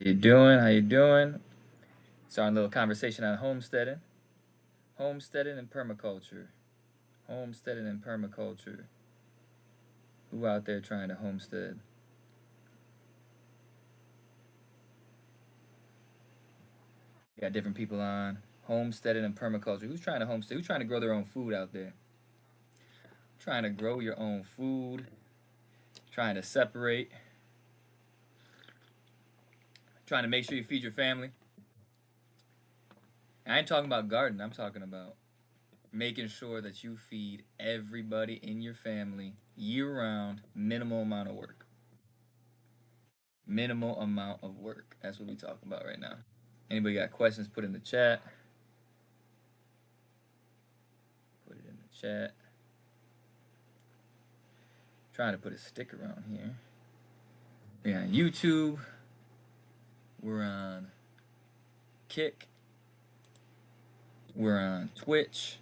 You doing? How you doing? Starting a little conversation on homesteading and permaculture. Homesteading and permaculture. Who out there trying to homestead? You got different people on homesteading and permaculture. Who's trying to homestead? Who's trying to grow their own food out there? Trying to grow your own food. Trying to separate. Trying to make sure you feed your family. I ain't talking about garden. I'm talking about making sure that you feed everybody in your family year round, minimal amount of work. Minimal amount of work. That's what we talking about right now. Anybody got questions? Put in the chat. Put it in the chat. Trying to put a sticker on here. We're on YouTube. We're on Kick. We're on Twitch.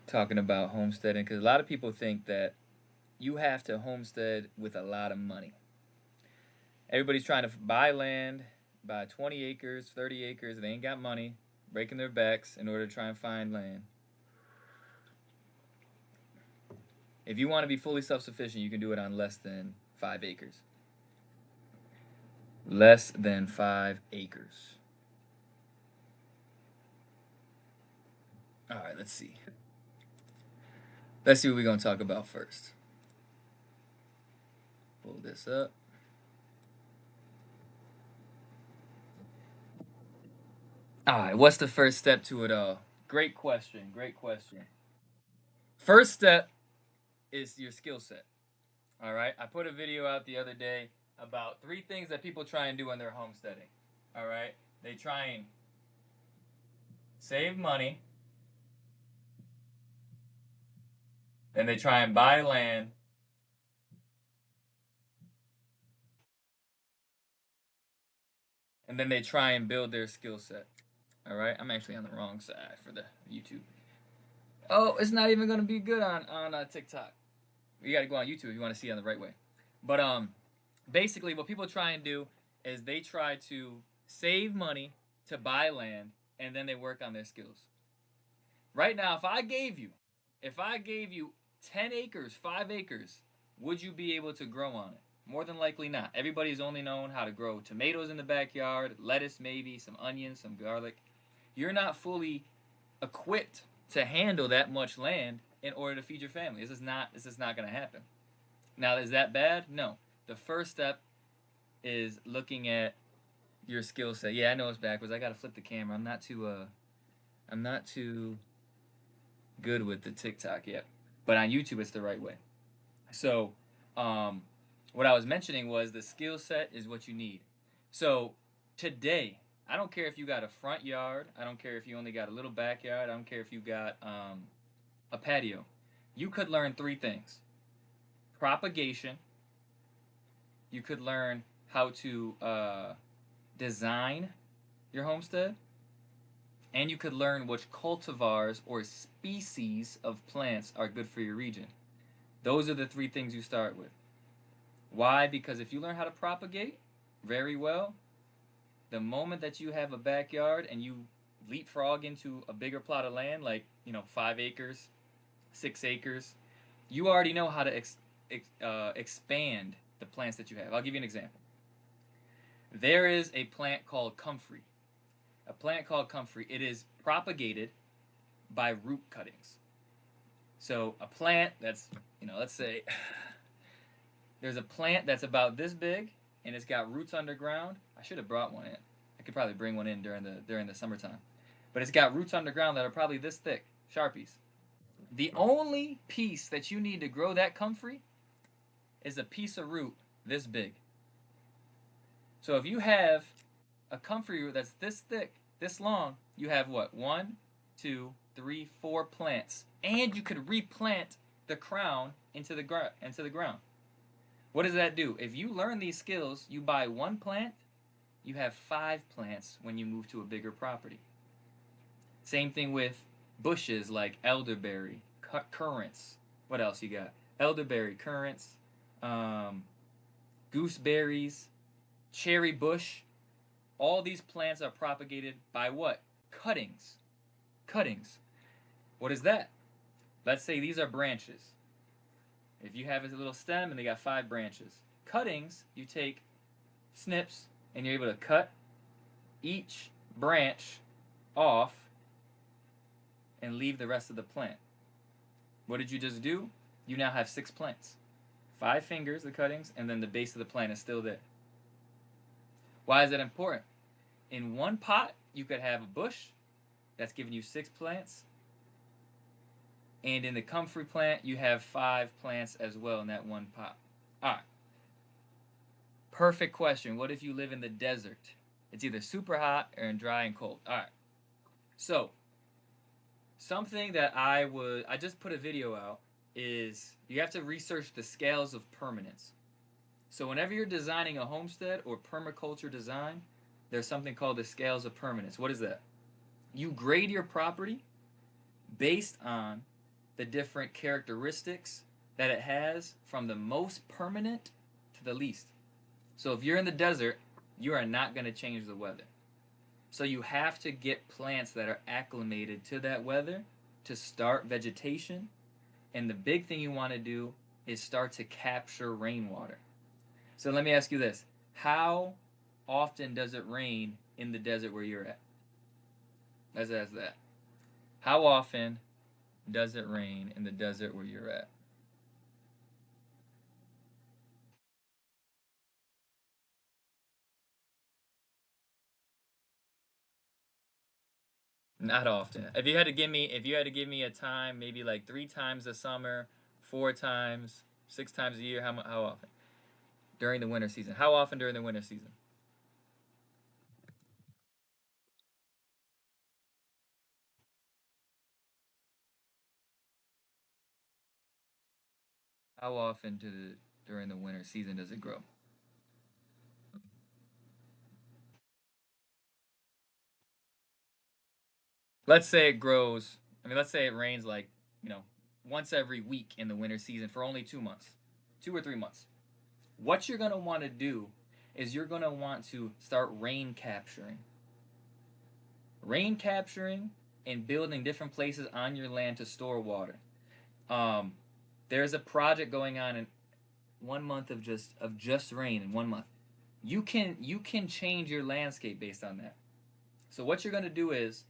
Talking about homesteading because a lot of people think that you have to homestead with a lot of money. Everybody's trying to buy land, buy 20 acres, 30 acres. They ain't got money, breaking their backs in order to try and find land. If you want to be fully self-sufficient, you can do it on less than 5 acres. Less than 5 acres. All right, let's see. Let's see what we're going to talk about first. Pull this up. All right, what's the first step to it all? Great question. Great question. First step is your skill set. All right, I put a video out the other day about 3 things that people try and do when they're homesteading. All right, they try and save money, then they try and buy land, and then they try and build their skill set. All right, I'm actually on the wrong side for the YouTube. Oh, it's not even gonna be good on TikTok. You got to go on YouTube if you want to see it on the right way. But basically, what people try and do is they try to save money to buy land, and then they work on their skills. Right now, if I gave you 10 acres, 5 acres, would you be able to grow on it? More than likely not. Everybody's only known how to grow tomatoes in the backyard, lettuce maybe, some onions, some garlic. You're not fully equipped to handle that much land in order to feed your family. This is not going to happen. Now, is that bad? No. The first step is looking at your skill set. Yeah, I know it's backwards. I got to flip the camera. I'm not too good with the TikTok yet. But on YouTube it's the right way. So, um what I was mentioning was the skill set is what you need. So, today, I don't care if you got a front yard, I don't care if you only got a little backyard, I don't care if you got a patio. You could learn 3 things: propagation, you could learn how to design your homestead, and you could learn which cultivars or species of plants are good for your region. Those are the 3 things you start with. Why? Because if you learn how to propagate very well, the moment that you have a backyard and you leapfrog into a bigger plot of land, like 5 acres, 6 acres, you already know how to expand the plants that you have. I'll give you an example. There is a plant called comfrey. A plant called comfrey. It is propagated by root cuttings. So a plant that's, let's say there's a plant that's about this big and it's got roots underground. I should have brought one in. I could probably bring one in during the summertime. But it's got roots underground that are probably this thick, Sharpies. The only piece that you need to grow that comfrey is a piece of root this big. So if you have a comfrey root that's this thick, this long, you have what? 1, 2, 3, 4 plants. And you could replant the crown into the ground. What does that do? If you learn these skills, you buy 1 plant, you have 5 plants when you move to a bigger property. Same thing with bushes like elderberry, currants. What else you got? Elderberry, currants, um, gooseberries, cherry bush. All these plants are propagated by what? Cuttings. Cuttings. What is that? Let's say these are branches. If you have a little stem and they got 5 branches. Cuttings, you take snips and you're able to cut each branch off and leave the rest of the plant. What did you just do? You now have 6 plants. 5 fingers, the cuttings, and then the base of the plant is still there. Why is that important? In one pot, you could have a bush that's giving you 6 plants. And in the comfrey plant, you have 5 plants as well in that one pot. All right. Perfect question. What if you live in the desert? It's either super hot or in dry and cold. All right. So, something that I just put a video out is you have to research the scales of permanence. So whenever you're designing a homestead or permaculture design, there's something called the scales of permanence. What is that? You grade your property based on the different characteristics that it has from the most permanent to the least. So if you're in the desert, you are not going to change the weather. So you have to get plants that are acclimated to that weather to start vegetation. And the big thing you want to do is start to capture rainwater. So let me ask you this. How often does it rain in the desert where you're at? Let's ask that. How often does it rain in the desert where you're at? Not often. If you had to give me a time, maybe like 3 times a summer, 4 times, 6 times a year, how often? During the winter season. How often during the winter season? How often during the winter season does it grow? Let's say it grows. I mean, let's say it rains like you know once every week in the winter season for only 2 months, 2 or 3 months. What you're gonna want to do is you're gonna want to start rain capturing, and building different places on your land to store water. Um, there's a project going on in 1 month of just rain in 1 month. You can change your landscape based on that. So what you're gonna do is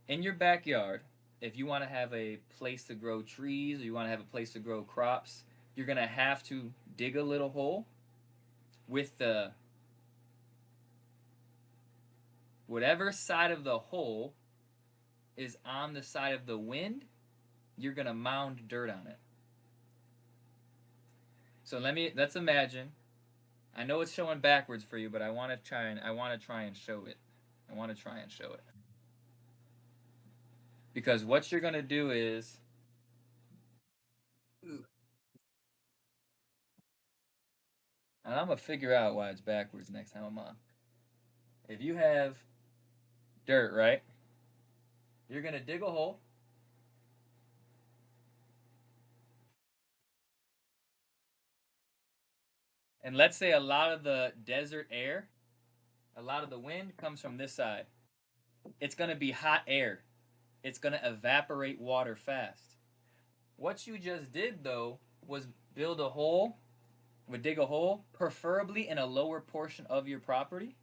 in your backyard, if you want to have a place to grow trees or you want to have a place to grow crops, you're gonna have to dig a little hole with the whatever side of the hole is on the side of the wind, you're gonna mound dirt on it. So let's imagine. I know it's showing backwards for you, but I want to try and show it. I want to try and show it because what you're gonna do is, and I'm gonna figure out why it's backwards next time I'm on. If you have dirt, right, you're gonna dig a hole, and let's say a lot of the desert air, a lot of the wind comes from this side. It's gonna be hot air. It's gonna evaporate water fast. What you just did though was build a hole, would dig a hole, preferably in a lower portion of your property.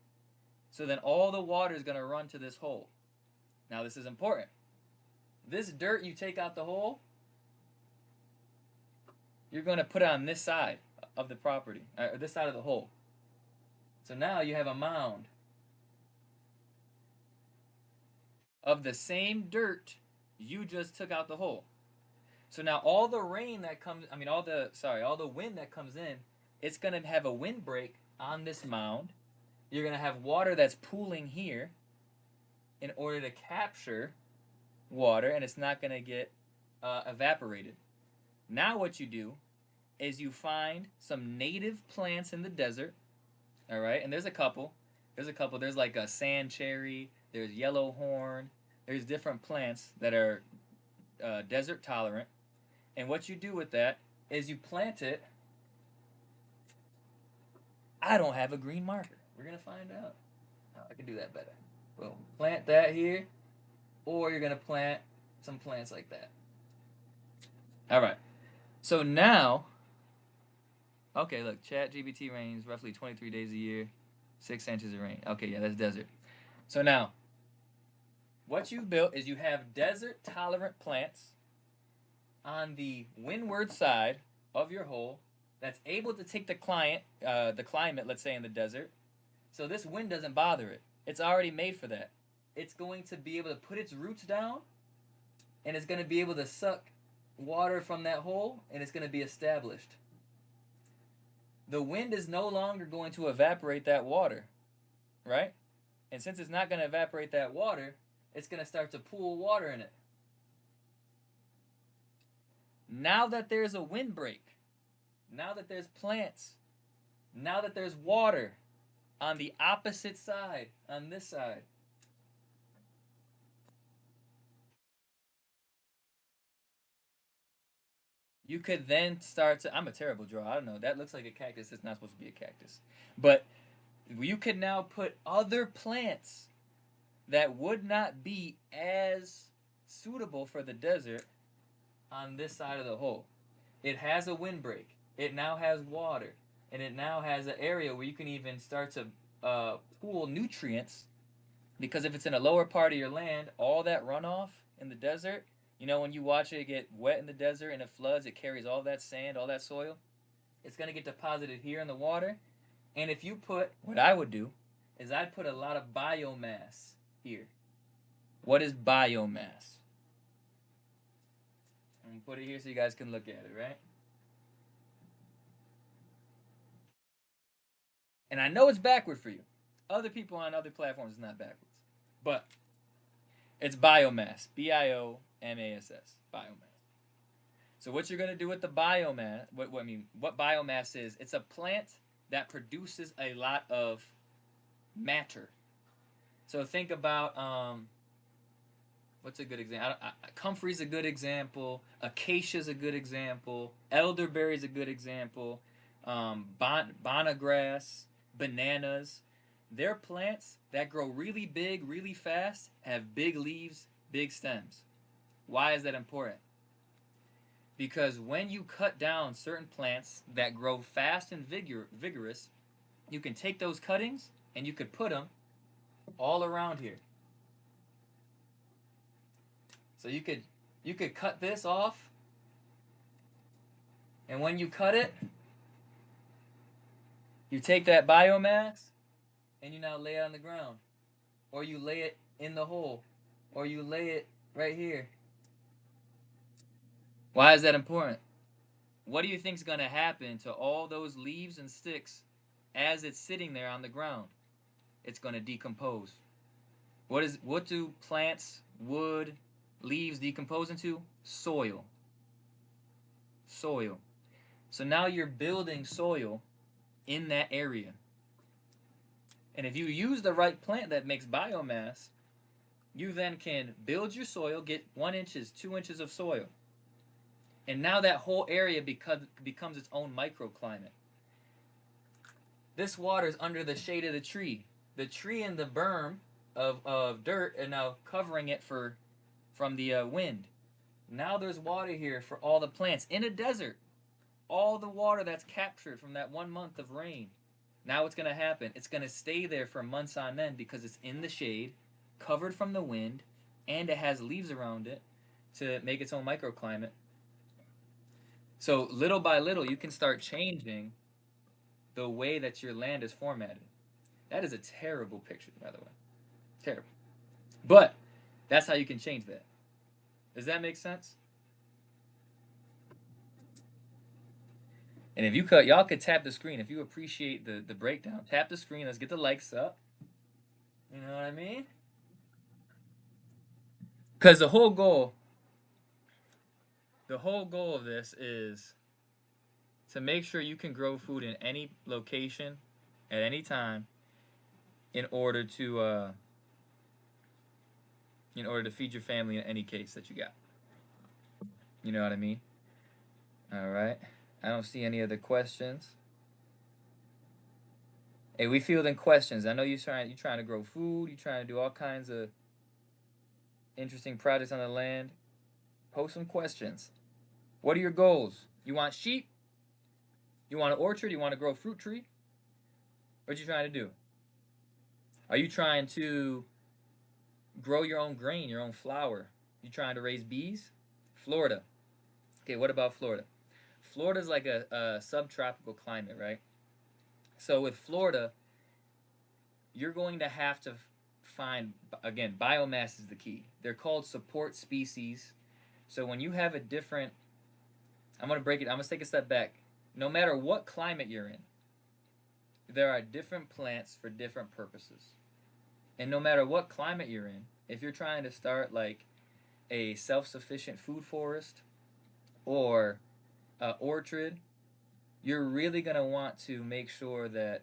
So then all the water is gonna run to this hole. Now this is important. This dirt you take out the hole, you're gonna put it on this side of the property, or this side of the hole. So now you have a mound of the same dirt you just took out the hole. So now all the rain that comes, I mean all the wind that comes in, it's going to have a windbreak on this mound. You're going to have water that's pooling here in order to capture water, and it's not going to get evaporated. Now what you do is you find some native plants in the desert, all right? And there's a couple. There's a couple. There's like a sand cherry, there's yellow horn, there's different plants that are desert tolerant. And what you do with that is you plant it. I don't have a green marker. We're gonna find out how I can do that better. Boom. Plant that here, or you're gonna plant some plants like that. All right. So now, okay, look, Chat GBT rains roughly 23 days a year, 6 inches of rain. Okay, yeah, that's desert. So now, what you've built is you have desert tolerant plants on the windward side of your hole that's able to take the climate, let's say in the desert. So this wind doesn't bother it. It's already made for that. It's going to be able to put its roots down, and it's going to be able to suck water from that hole, and it's going to be established. The wind is no longer going to evaporate that water, right? And since it's not going to evaporate that water, it's going to start to pool water in it. Now that there's a windbreak, now that there's plants, now that there's water on the opposite side, on this side, you could then start to. I'm a terrible drawer. I don't know. That looks like a cactus. It's not supposed to be a cactus. But you could now put other plants that would not be as suitable for the desert on this side of the hole. It has a windbreak. It now has water. And it now has an area where you can even start to pool nutrients. Because if it's in a lower part of your land, all that runoff in the desert, you know, when you watch it get wet in the desert and it floods, it carries all that sand, all that soil. It's going to get deposited here in the water. And if you put, what I would do is I'd put a lot of biomass here. What is biomass? I'm going to put it here so you guys can look at it, right? And I know it's backward for you. Other people on other platforms is not backwards. But it's biomass. Biomass. Biomass. So what you're going to do with the biomass, what biomass is, it's a plant that produces a lot of matter. So think about what's a good example? Comfrey's a good example. Acacia's a good example. Elderberry's a good example. Bonagrass, bananas. They're plants that grow really big, really fast, have big leaves, big stems. Why is that important? Because when you cut down certain plants that grow fast and vigorous, you can take those cuttings and you could put them all around here. So you could cut this off, and when you cut it, you take that biomass and you now lay it on the ground, or you lay it in the hole, or you lay it right here. Why is that important? What do you think is going to happen to all those leaves and sticks as it's sitting there on the ground? It's going to decompose. What do plants, wood, leaves decompose into? Soil. Soil. So now you're building soil in that area. And if you use the right plant that makes biomass, you then can build your soil, get 1 inch, 2 inches of soil. And now that whole area becomes its own microclimate. This water is under the shade of the tree. The tree and the berm of dirt are now covering it from the wind. Now there's water here for all the plants in a desert. All the water that's captured from that 1 month of rain. Now what's going to happen? It's going to stay there for months on end because it's in the shade, covered from the wind, and it has leaves around it to make its own microclimate. So little by little, you can start changing the way that your land is formatted. That is a terrible picture, by the way. Terrible. But that's how you can change that. Does that make sense? And if y'all could tap the screen. If you appreciate the breakdown, tap the screen. Let's get the likes up. You know what I mean? Because the whole goal of this is to make sure you can grow food in any location at any time in order to feed your family in any case that you got. You know what I mean? All right. I don't see any other questions. Hey, we fielding questions. I know you're trying to grow food. You're trying to do all kinds of interesting projects on the land. Post some questions. What are your goals? You want sheep? You want an orchard? You want to grow a fruit tree? What are you trying to do? Are you trying to grow your own grain, your own flour? You trying to raise bees? Florida. Okay, what about Florida? Florida's like a subtropical climate, right? So with Florida, you're going to have to find, again, biomass is the key. They're called support species. So when you have a different, I'm going to break it, I'm going to take a step back. No matter what climate you're in, there are different plants for different purposes. And no matter what climate you're in, if you're trying to start like a self-sufficient food forest or an orchard, you're really going to want to make sure that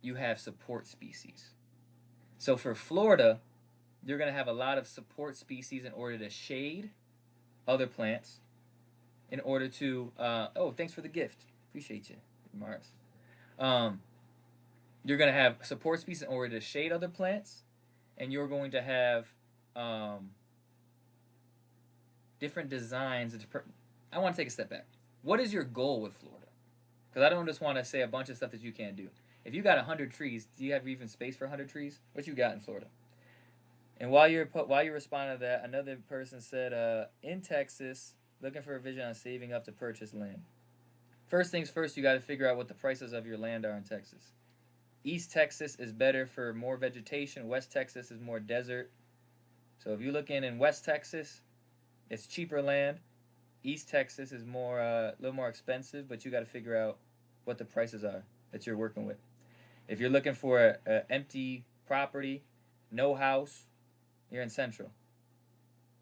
you have support species. So for Florida, you're going to have a lot of support species in order to shade other plants, in order to, oh, thanks for the gift. Appreciate you, Mars. Um, you're going to have support species in order to shade other plants, and you're going to have um, different designs. I want to take a step back. What is your goal with Florida? Because I don't just want to say a bunch of stuff that you can't do. If you got 100 trees, do you have even space for 100 trees? What you got in Florida? And while you're responding to that, another person said, in Texas, looking for a vision on saving up to purchase land. First things first, you got to figure out what the prices of your land are in Texas. East Texas is better for more vegetation. West Texas is more desert. So if you're looking in West Texas, it's cheaper land. East Texas is more a little more expensive, but you got to figure out what the prices are that you're working with. If you're looking for an empty property, no house, you're in Central.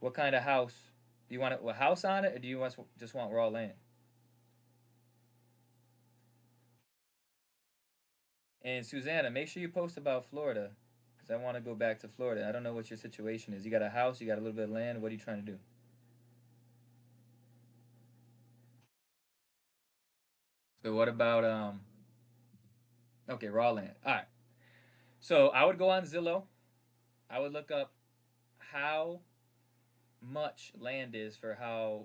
What kind of house? Do you want a house on it, or do you just want raw land? And Susanna, make sure you post about Florida, because I want to go back to Florida. I don't know what your situation is. You got a house, you got a little bit of land. What are you trying to do? So what about Okay, raw land. All right. So I would go on Zillow. I would look up how much land is for how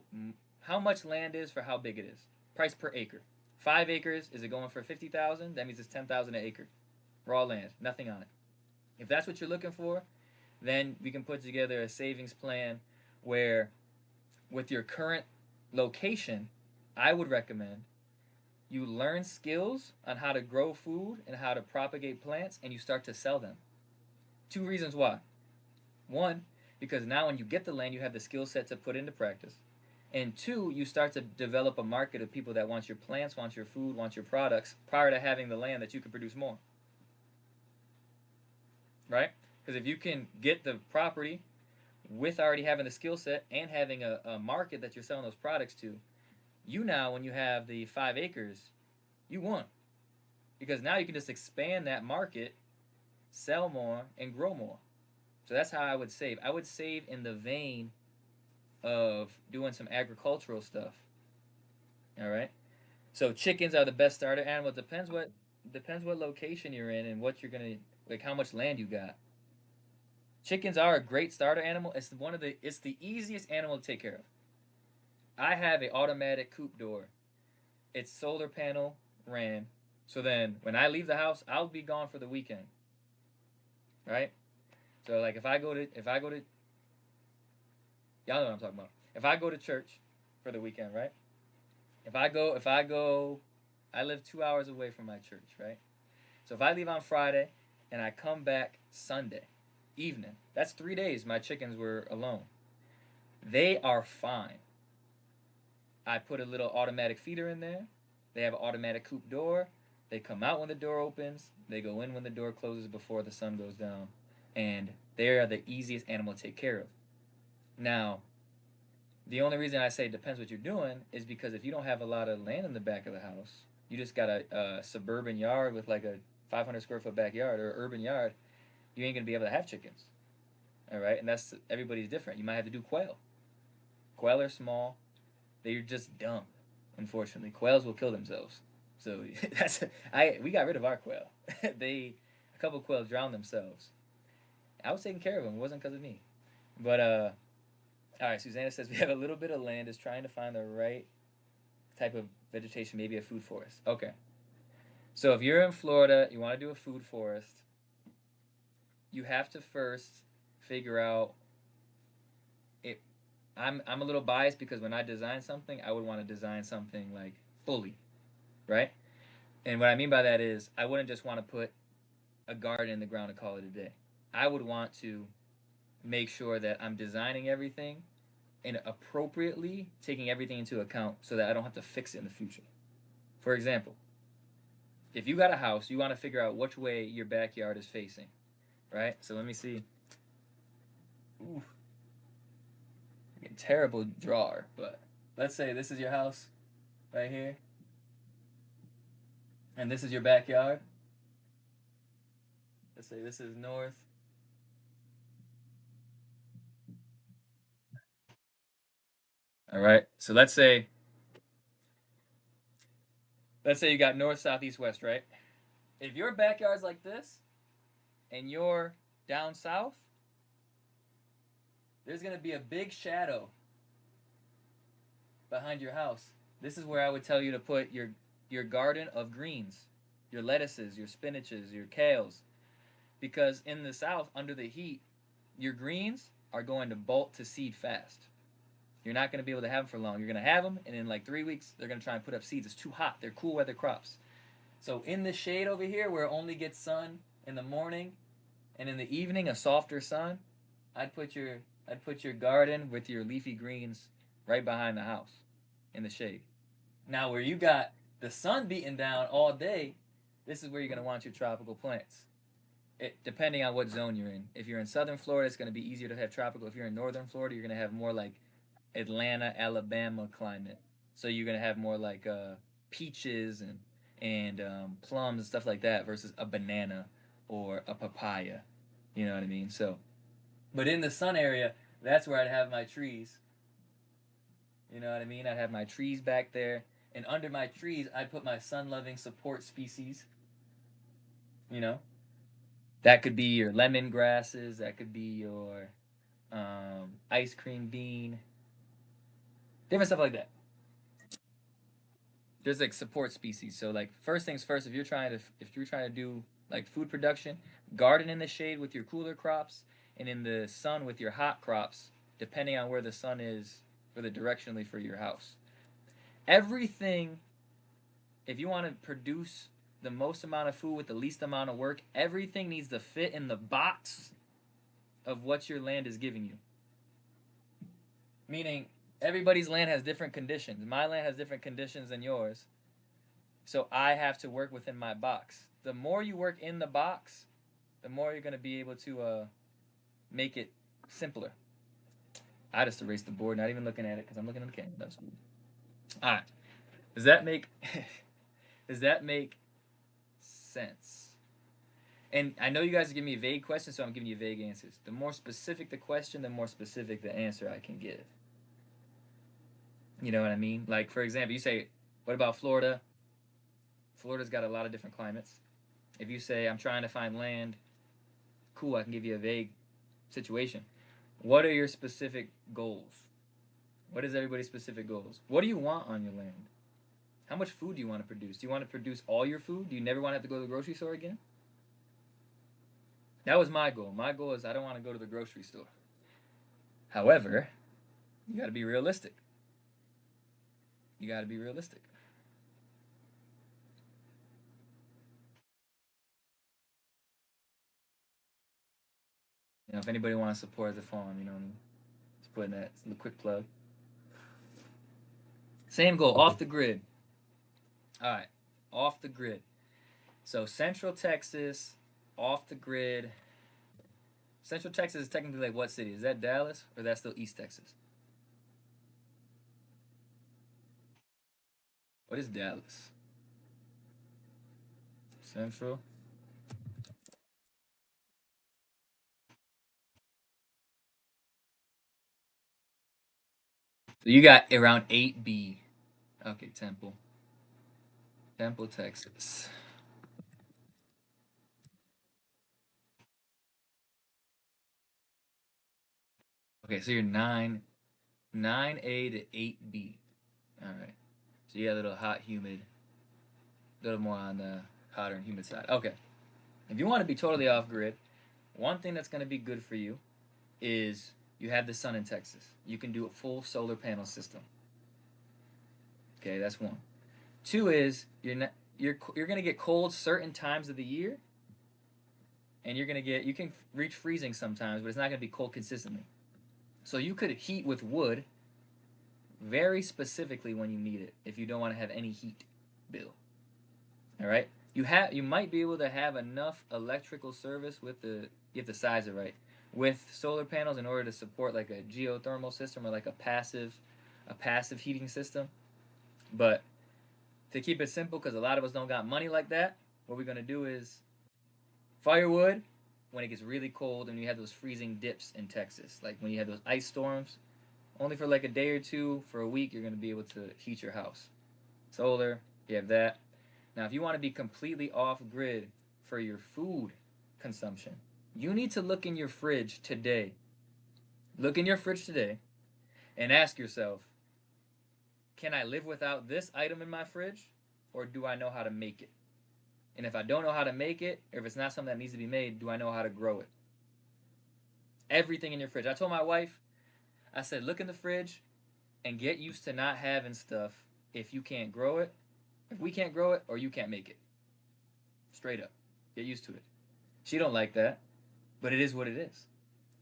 much land is for how big it is. Price per acre. 5 acres, is it going for 50,000? That means it's 10,000 an acre. Raw land, nothing on it. If that's what you're looking for, then we can put together a savings plan where, with your current location, I would recommend you learn skills on how to grow food and how to propagate plants, and you start to sell them. Two reasons why. One, because now when you get the land, you have the skill set to put into practice. And two, you start to develop a market of people that want your plants, want your food, want your products prior to having the land that you can produce more. Right? Because if you can get the property with already having the skill set and having a market that you're selling those products to, you now, when you have the 5 acres, you won. Because now you can just expand that market, sell more, and grow more. So that's how I would save. I would save in the vein of doing some agricultural stuff. All right. So chickens are the best starter animal. Depends what location you're in and what you're gonna like, how much land you got. Chickens are a great starter animal. It's the easiest animal to take care of. I have a automatic coop door. It's solar panel ran. So then when I leave the house, I'll be gone for the weekend. Right? So like if I go to y'all know what I'm talking about. If I go to church for the weekend, right? If I go I live 2 hours away from my church, right? So if I leave on Friday and I come back Sunday evening, that's 3 days my chickens were alone. They are fine. I put a little automatic feeder in there. They have an automatic coop door. They come out when the door opens. They go in when the door closes before the sun goes down. And they are the easiest animal to take care of. Now, the only reason I say it depends what you're doing is because if you don't have a lot of land in the back of the house, you just got a suburban yard with like a 500 square foot backyard or urban yard, you ain't gonna be able to have chickens. All right, and that's everybody's different. You might have to do quail. Quail are small. They're just dumb. Unfortunately, quails will kill themselves. So that's we got rid of our quail. They a couple quails drowned themselves. I was taking care of them. It wasn't because of me. But all right. Susanna says we have a little bit of land. Is trying to find the right type of vegetation, maybe a food forest. Okay. So if you're in Florida, you want to do a food forest, you have to first figure out it. I'm a little biased because when I design something, I would want to design something like fully, right? And what I mean by that is I wouldn't just want to put a garden in the ground and call it a day. I would want to make sure that I'm designing everything and appropriately taking everything into account so that I don't have to fix it in the future. For example, if you got a house, you want to figure out which way your backyard is facing, right? So let me see. Ooh, terrible drawer, but let's say this is your house right here, and this is your backyard. Let's say this is north. All right. So let's say you got north, south, east, west, right? If your backyard's like this and you're down south, there's gonna be a big shadow behind your house. This is where I would tell you to put your garden of greens, your lettuces, your spinaches, your kales, because in the south, under the heat, your greens are going to bolt to seed fast. You're not going to be able to have them for long. You're going to have them, and in like 3 weeks, they're going to try and put up seeds. It's too hot. They're cool weather crops. So in the shade over here, where it only gets sun in the morning and in the evening, a softer sun, I'd put your I'd put your garden with your leafy greens right behind the house in the shade. Now, where you got the sun beating down all day, this is where you're going to want your tropical plants. Depending on what zone you're in. If you're in southern Florida, it's going to be easier to have tropical. If you're in northern Florida, you're going to have more like Atlanta, Alabama climate. So you're going to have more like peaches and plums and stuff like that versus a banana or a papaya. You know what I mean? So, but in the sun area, that's where I'd have my trees. You know what I mean? I'd have my trees back there, and under my trees, I'd put my sun-loving support species. You know, that could be your lemon grasses. That could be your ice cream bean, different stuff like that. There's like support species. So like first things first, if you're trying to do like food production, garden in the shade with your cooler crops, and in the sun with your hot crops, depending on where the sun is for the directionally for your house. Everything, if you want to produce the most amount of food with the least amount of work, everything needs to fit in the box of what your land is giving you. Meaning, everybody's land has different conditions. My land has different conditions than yours. So I have to work within my box. The more you work in the box, the more you're going to be able to make it simpler. I just erased the board, not even looking at it because I'm looking at the camera. That's cool. All right. Does that make does that make sense? And I know you guys are giving me vague questions, so I'm giving you vague answers. The more specific the question, the more specific the answer I can give. You know what I mean? Like, for example, you say, what about Florida? Florida's got a lot of different climates. If you say, I'm trying to find land, cool, I can give you a vague situation. What are your specific goals? What is everybody's specific goals? What do you want on your land? How much food do you want to produce? Do you want to produce all your food? Do you never want to have to go to the grocery store again? That was my goal. My goal is I don't want to go to the grocery store. However, you got to be realistic. You got to be realistic. You know, if anybody wants to support the farm, you know, just putting that. It's a quick plug. Same goal, off the grid. All right, off the grid. So Central Texas, off the grid. Central Texas is technically like what city? Is that Dallas or that's still East Texas? What is Dallas? Central. So you got around 8B. Okay, Temple. Temple, Texas. Okay, so you're 9A to 8B. All right. So you got a little hot, humid, a little more on the hotter and humid side. Okay. If you want to be totally off grid, one thing that's going to be good for you is you have the sun in Texas. You can do a full solar panel system. Okay, that's one. Two is you're going to get cold certain times of the year, and you can reach freezing sometimes, but it's not going to be cold consistently. So you could heat with wood very specifically when you need it if you don't want to have any heat bill. All right. You might be able to have enough electrical service with the you have to size it right with solar panels in order to support like a geothermal system or like a passive heating system. But to keep it simple, because a lot of us don't got money like that, what we're gonna do is firewood when it gets really cold and you have those freezing dips in Texas, like when you have those ice storms. Only for like a day or two for a week, you're gonna be able to heat your house. Solar, you have that. Now, if you want to be completely off grid for your food consumption, you need to look in your fridge today. Look in your fridge today and ask yourself, can I live without this item in my fridge or do I know how to make it? And if I don't know how to make it, or if it's not something that needs to be made, do I know how to grow it? Everything in your fridge. I told my wife, I said, look in the fridge and get used to not having stuff if you can't grow it, if we can't grow it, or you can't make it. Straight up. Get used to it. She don't like that, but it is what it is.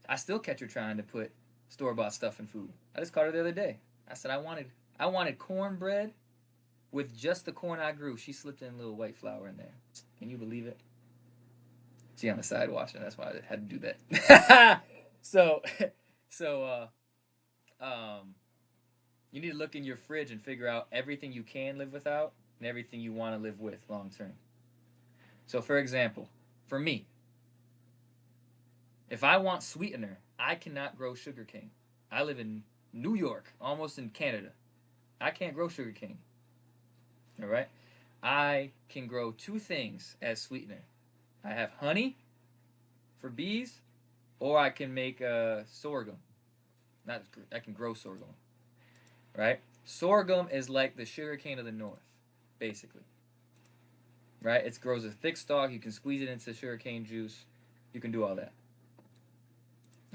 I still catch her trying to put store bought stuff in food. I just caught her the other day. I said I wanted cornbread with just the corn I grew. She slipped in a little white flour in there. Can you believe it? She on the side watching. That's why I had to do that. so, so you need to look in your fridge and figure out everything you can live without and everything you want to live with long term. So, for example, for me, if I want sweetener, I cannot grow sugarcane. I live in New York, almost in Canada. I can't grow sugarcane. All right. I can grow two things as sweetener. I have honey for bees, or I can make sorghum. Not I can grow sorghum. Right. Sorghum is like the sugarcane of the north, basically. Right. It grows a thick stalk. You can squeeze it into sugarcane juice. You can do all that.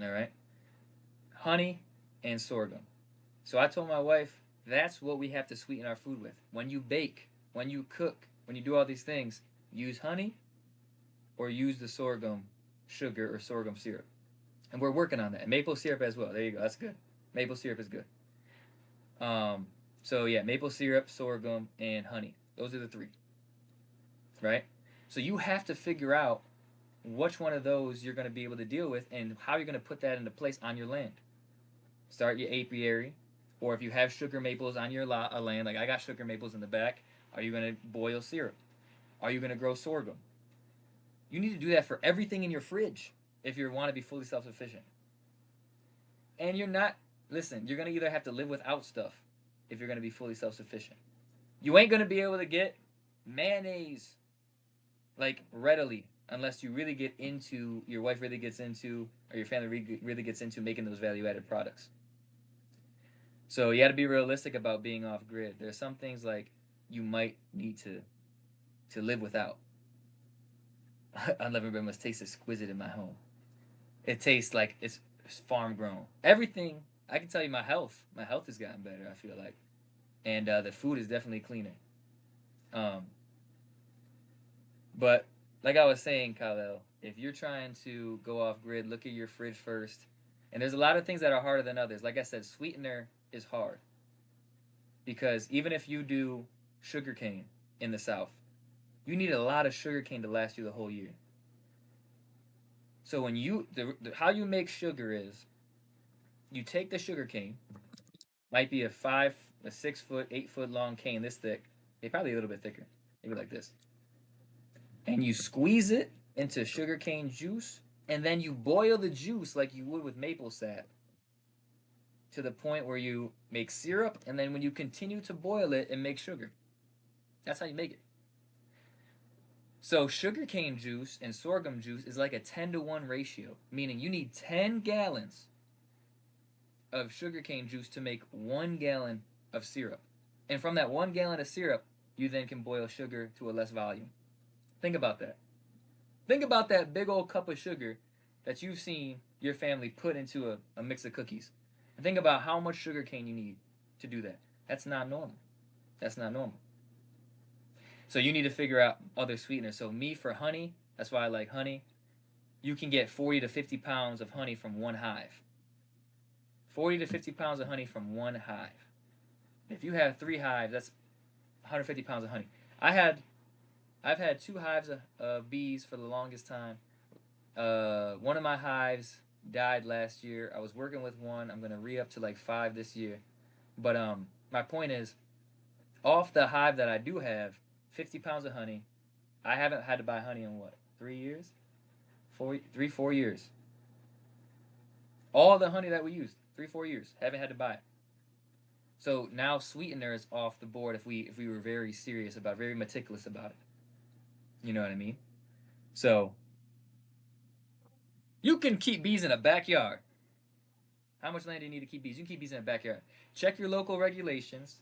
All right. Honey and sorghum. So I told my wife that's what we have to sweeten our food with. When you bake, when you cook, when you do all these things, use honey or use the sorghum sugar or sorghum syrup. And we're working on that. And maple syrup as well. There you go. That's good. Maple syrup is good. Um, so yeah, maple syrup, sorghum, and honey. Those are the three, right? So you have to figure out which one of those you're going to be able to deal with and how you're going to put that into place on your land. Start your apiary, or if you have sugar maples on your land, like I got sugar maples in the back, are you going to boil syrup? Are you going to grow sorghum? You need to do that for everything in your fridge if you want to be fully self sufficient. And you're not, listen, you're going to either have to live without stuff if you're going to be fully self sufficient. You ain't going to be able to get mayonnaise like readily unless you really get into, your wife really gets into, or your family really gets into making those value added products. So you got to be realistic about being off grid. There's some things like you might need to live without. Unleavened bread must taste exquisite in my home. It tastes like it's farm grown. Everything I can tell you, my health has gotten better. I feel like, and the food is definitely cleaner. Um, but like I was saying, Khalil, if you're trying to go off grid, look at your fridge first. And there's a lot of things that are harder than others. Like I said, sweetener is hard because even if you do sugarcane in the South, you need a lot of sugarcane to last you the whole year. So when how you make sugar is you take the sugarcane, might be a 6 foot, 8 foot long cane this thick, maybe probably a little bit thicker, maybe like this, and you squeeze it into sugarcane juice, and then you boil the juice like you would with maple sap to the point where you make syrup, and then when you continue to boil it, it makes sugar. That's how you make it. So sugarcane juice and sorghum juice is like a 10-to-1 ratio, meaning you need 10 gallons of sugarcane juice to make 1 gallon of syrup. And from that 1 gallon of syrup, you then can boil sugar to a less volume. Think about that. Think about that big old cup of sugar that you've seen your family put into a mix of cookies. And think about how much sugar cane you need to do that. That's not normal. That's not normal. So you need to figure out other sweeteners. So me for honey, that's why I like honey. You can get 40 to 50 pounds of honey from one hive. 40 to 50 pounds of honey from one hive. If you have 3 hives, that's 150 pounds of honey. I've had 2 hives of bees for the longest time. One of my hives died last year. I was working with one. I'm gonna re up to like 5 this year. But my point is, off the hive that I do have, 50 pounds of honey. I haven't had to buy honey in what, 3 years? 4 years. All the honey that we used, 3 4 years, haven't had to buy it. So now sweetener is off the board if we were very serious about, very meticulous about it. You know what I mean? So you can keep bees in a backyard. How much land do you need to keep bees? You can keep bees in a backyard. Check your local regulations.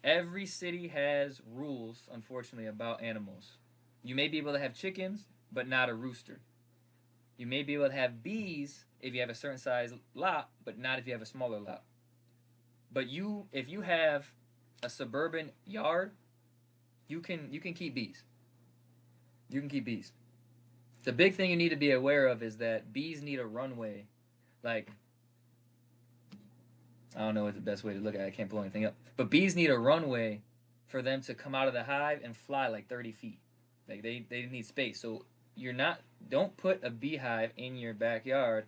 Every city has rules, unfortunately, about animals. You may be able to have chickens, but not a rooster. You may be able to have bees if you have a certain size lot, but not if you have a smaller lot. But if you have a suburban yard, you can keep bees. You can keep bees. The big thing you need to be aware of is that bees need a runway. Like, I don't know what the best way to look at it. I can't pull anything up. But bees need a runway for them to come out of the hive and fly like 30 feet. Like they need space. So you're not don't put a beehive in your backyard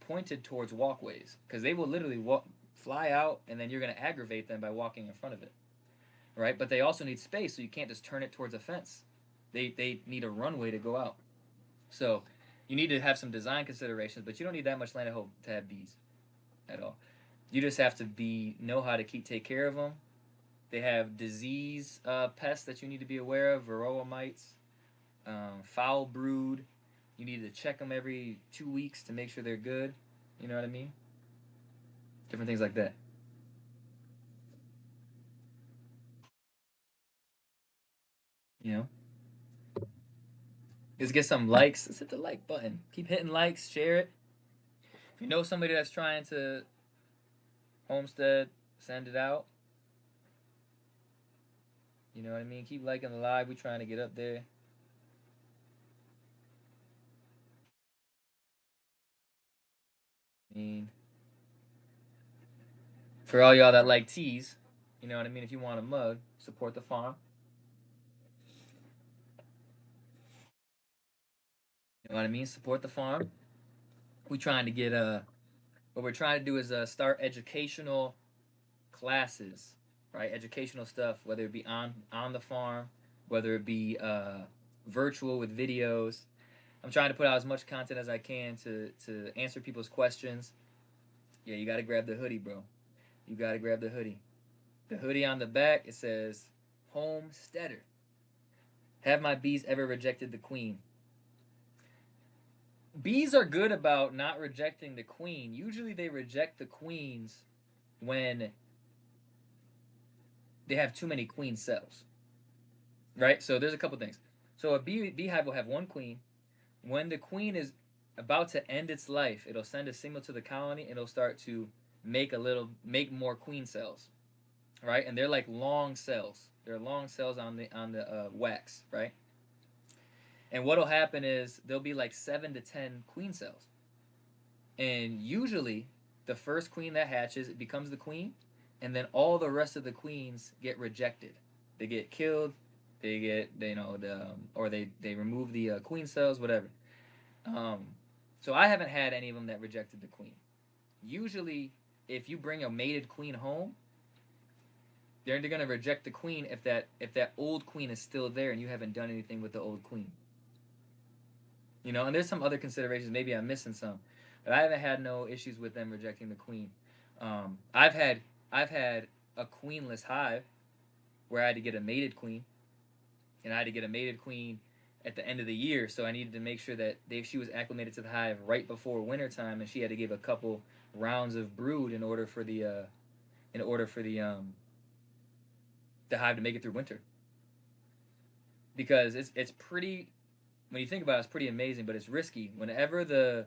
pointed towards walkways, because they will literally fly out, and then you're going to aggravate them by walking in front of it, right? But they also need space, so you can't just turn it towards a fence. They need a runway to go out. So you need to have some design considerations, but you don't need that much land to have bees at all. You just have to know how to take care of them. They have disease pests that you need to be aware of, varroa mites, foul brood. You need to check them every 2 weeks to make sure they're good. You know what I mean? Different things like that. You know? Just get some likes. Just hit the like button. Keep hitting likes. Share it. If you know somebody that's trying to homestead, send it out. You know what I mean? Keep liking the live. We trying to get up there. I mean, for all y'all that like teas, you know what I mean? If you want a mug, support the farm. You know what I mean? Support the farm. We trying to get what we're trying to do is start educational classes, right? Educational stuff, whether it be on the farm, whether it be virtual with videos. I'm trying to put out as much content as I can to answer people's questions. Yeah, you got to grab the hoodie, bro. You got to grab the hoodie. The hoodie on the back, it says Homesteader. Have my bees ever rejected the queen? Bees are good about not rejecting the queen. Usually they reject the queens when they have too many queen cells, right? So there's a couple things. So a beehive will have one queen. When the queen is about to end its life, it'll send a signal to the colony, and it'll start to make more queen cells, right? And they're like long cells. They're long cells on the wax, right? And what'll happen is there'll be like 7 to 10 queen cells, and usually the first queen that hatches, it becomes the queen, and then all the rest of the queens get rejected. They get killed. They get or they remove the queen cells, whatever. Um, so I haven't had any of them that rejected the queen. Usually, if you bring a mated queen home, they're gonna reject the queen if that old queen is still there and you haven't done anything with the old queen. And there's some other considerations. Maybe I'm missing some, but I haven't had no issues with them rejecting the queen. I've had a queenless hive where I had to get a mated queen, and I had to get a mated queen at the end of the year. So I needed to make sure that she was acclimated to the hive right before wintertime, and she had to give a couple rounds of brood in order for the hive to make it through winter. Because it's pretty, when you think about it, it's pretty amazing, but it's risky. Whenever the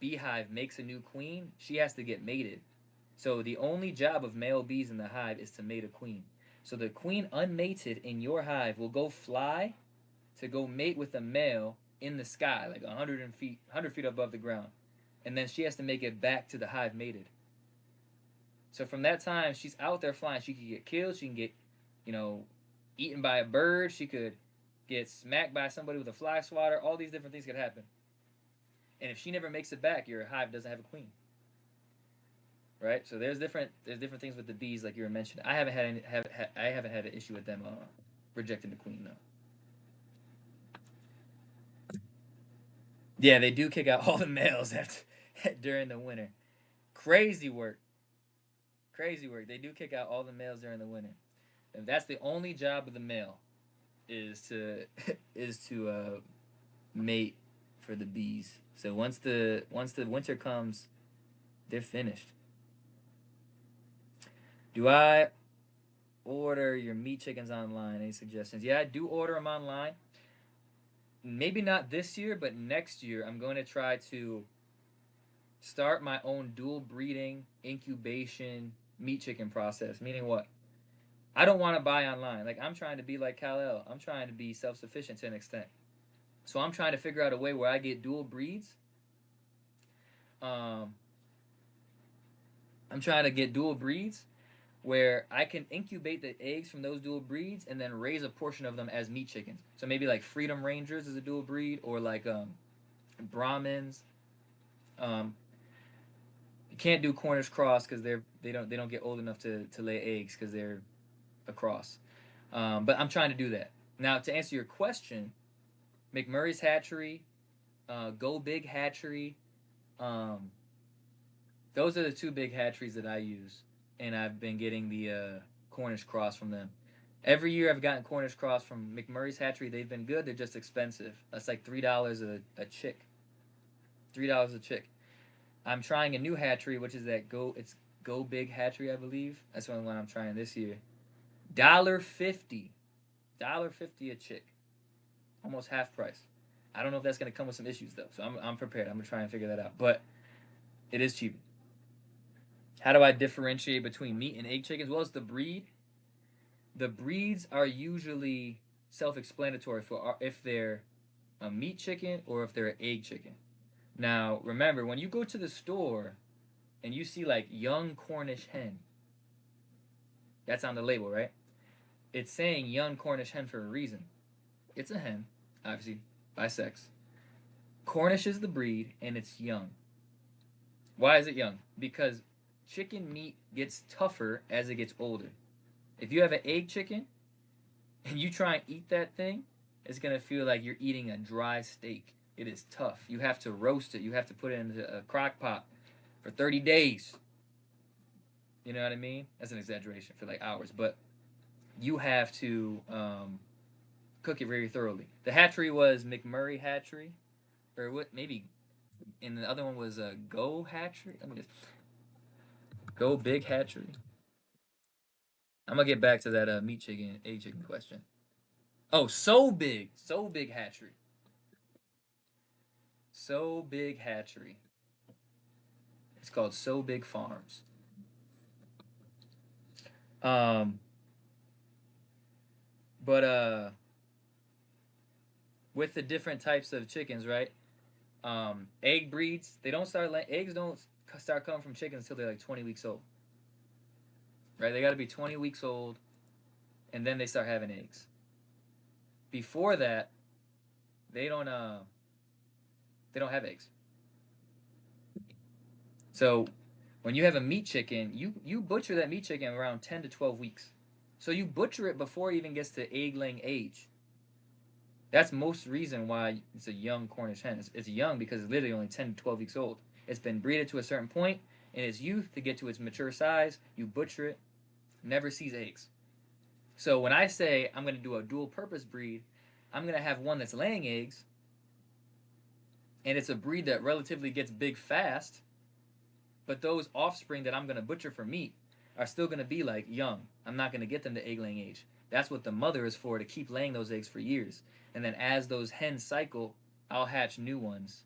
beehive makes a new queen, she has to get mated. So the only job of male bees in the hive is to mate a queen. So the queen unmated in your hive will go fly to go mate with a male in the sky, like 100 feet above the ground, and then she has to make it back to the hive mated. So from that time, she's out there flying. She could get killed. She can get, you know, eaten by a bird. She could get smacked by somebody with a fly swatter. All these different things could happen. And if she never makes it back, your hive doesn't have a queen. Right? So there's different things with the bees, like you were mentioning. I haven't had an issue with them rejecting the queen though. Yeah, they do kick out all the males after, during the winter. Crazy work. Crazy work. They do kick out all the males during the winter. And that's the only job of the male is to is to mate for the bees. So once the winter comes, they're finished. Do I order your meat chickens online? Any suggestions? Yeah, I do order them online. Maybe not this year, but next year I'm going to try to start my own dual breeding incubation meat chicken process. Meaning what? I don't want to buy online. Like I'm trying to be like Kal-El. I'm trying to be self-sufficient to an extent. So I'm trying to figure out a way where I get dual breeds. Um, I'm trying to get dual breeds where I can incubate the eggs from those dual breeds and then raise a portion of them as meat chickens. So maybe like Freedom Rangers is a dual breed, or like Brahmins. Um, you can't do Cornish cross because they don't get old enough to lay eggs because they're a cross. But I'm trying to do that. Now to answer your question, McMurray's Hatchery, Go Big Hatchery, um, those are the two big hatcheries that I use, and I've been getting the Cornish cross from them. Every year I've gotten Cornish cross from McMurray's Hatchery. They've been good. They're just expensive. That's like $3 a chick. $3 a chick. I'm trying a new hatchery, which is it's Go Big Hatchery, I believe. That's the only one I'm trying this year. $1.50. $1.50 a chick. Almost half price. I don't know if that's gonna come with some issues though, so I'm prepared. I'm gonna try and figure that out. But it is cheap. How do I differentiate between meat and egg chickens? Well, it's the breed. The breeds are usually self-explanatory for if they're a meat chicken or if they're an egg chicken. Now, remember, when you go to the store and you see like young Cornish hen, that's on the label, right? It's saying young Cornish hen for a reason. It's a hen, obviously, by sex. Cornish is the breed and it's young. Why is it young? Because chicken meat gets tougher as it gets older. If you have an egg chicken and you try and eat that thing, it's gonna feel like you're eating a dry steak. It is tough. You have to roast it. You have to put it into a crock pot for 30 days. You know what I mean? That's an exaggeration for like hours, but you have to cook it very thoroughly. The hatchery was McMurray Hatchery, or what? Maybe, and the other one was Go Hatchery. Let me just Go Big Hatchery. I'm gonna get back to that meat chicken, egg chicken question. Oh, So Big Hatchery, So Big Hatchery. It's called So Big Farms. Um, but with the different types of chickens, right? Egg breeds, they don't start eggs don't start coming from chickens until they're like 20 weeks old, right? They got to be 20 weeks old, and then they start having eggs. Before that, they don't uh they don't have eggs. So when you have a meat chicken, you butcher that meat chicken around 10 to 12 weeks. So you butcher it before it even gets to egg laying age. That's most reason why it's a young Cornish hen. It's young because it's literally only 10 to 12 weeks old. It's been breeded to a certain point, in its youth to get to its mature size. You butcher it, never sees eggs. So when I say I'm going to do a dual purpose breed, I'm going to have one that's laying eggs, and it's a breed that relatively gets big fast, but those offspring that I'm going to butcher for meat are still going to be like young. I'm not going to get them to egg laying age. That's what the mother is for, to keep laying those eggs for years. And then as those hens cycle, I'll hatch new ones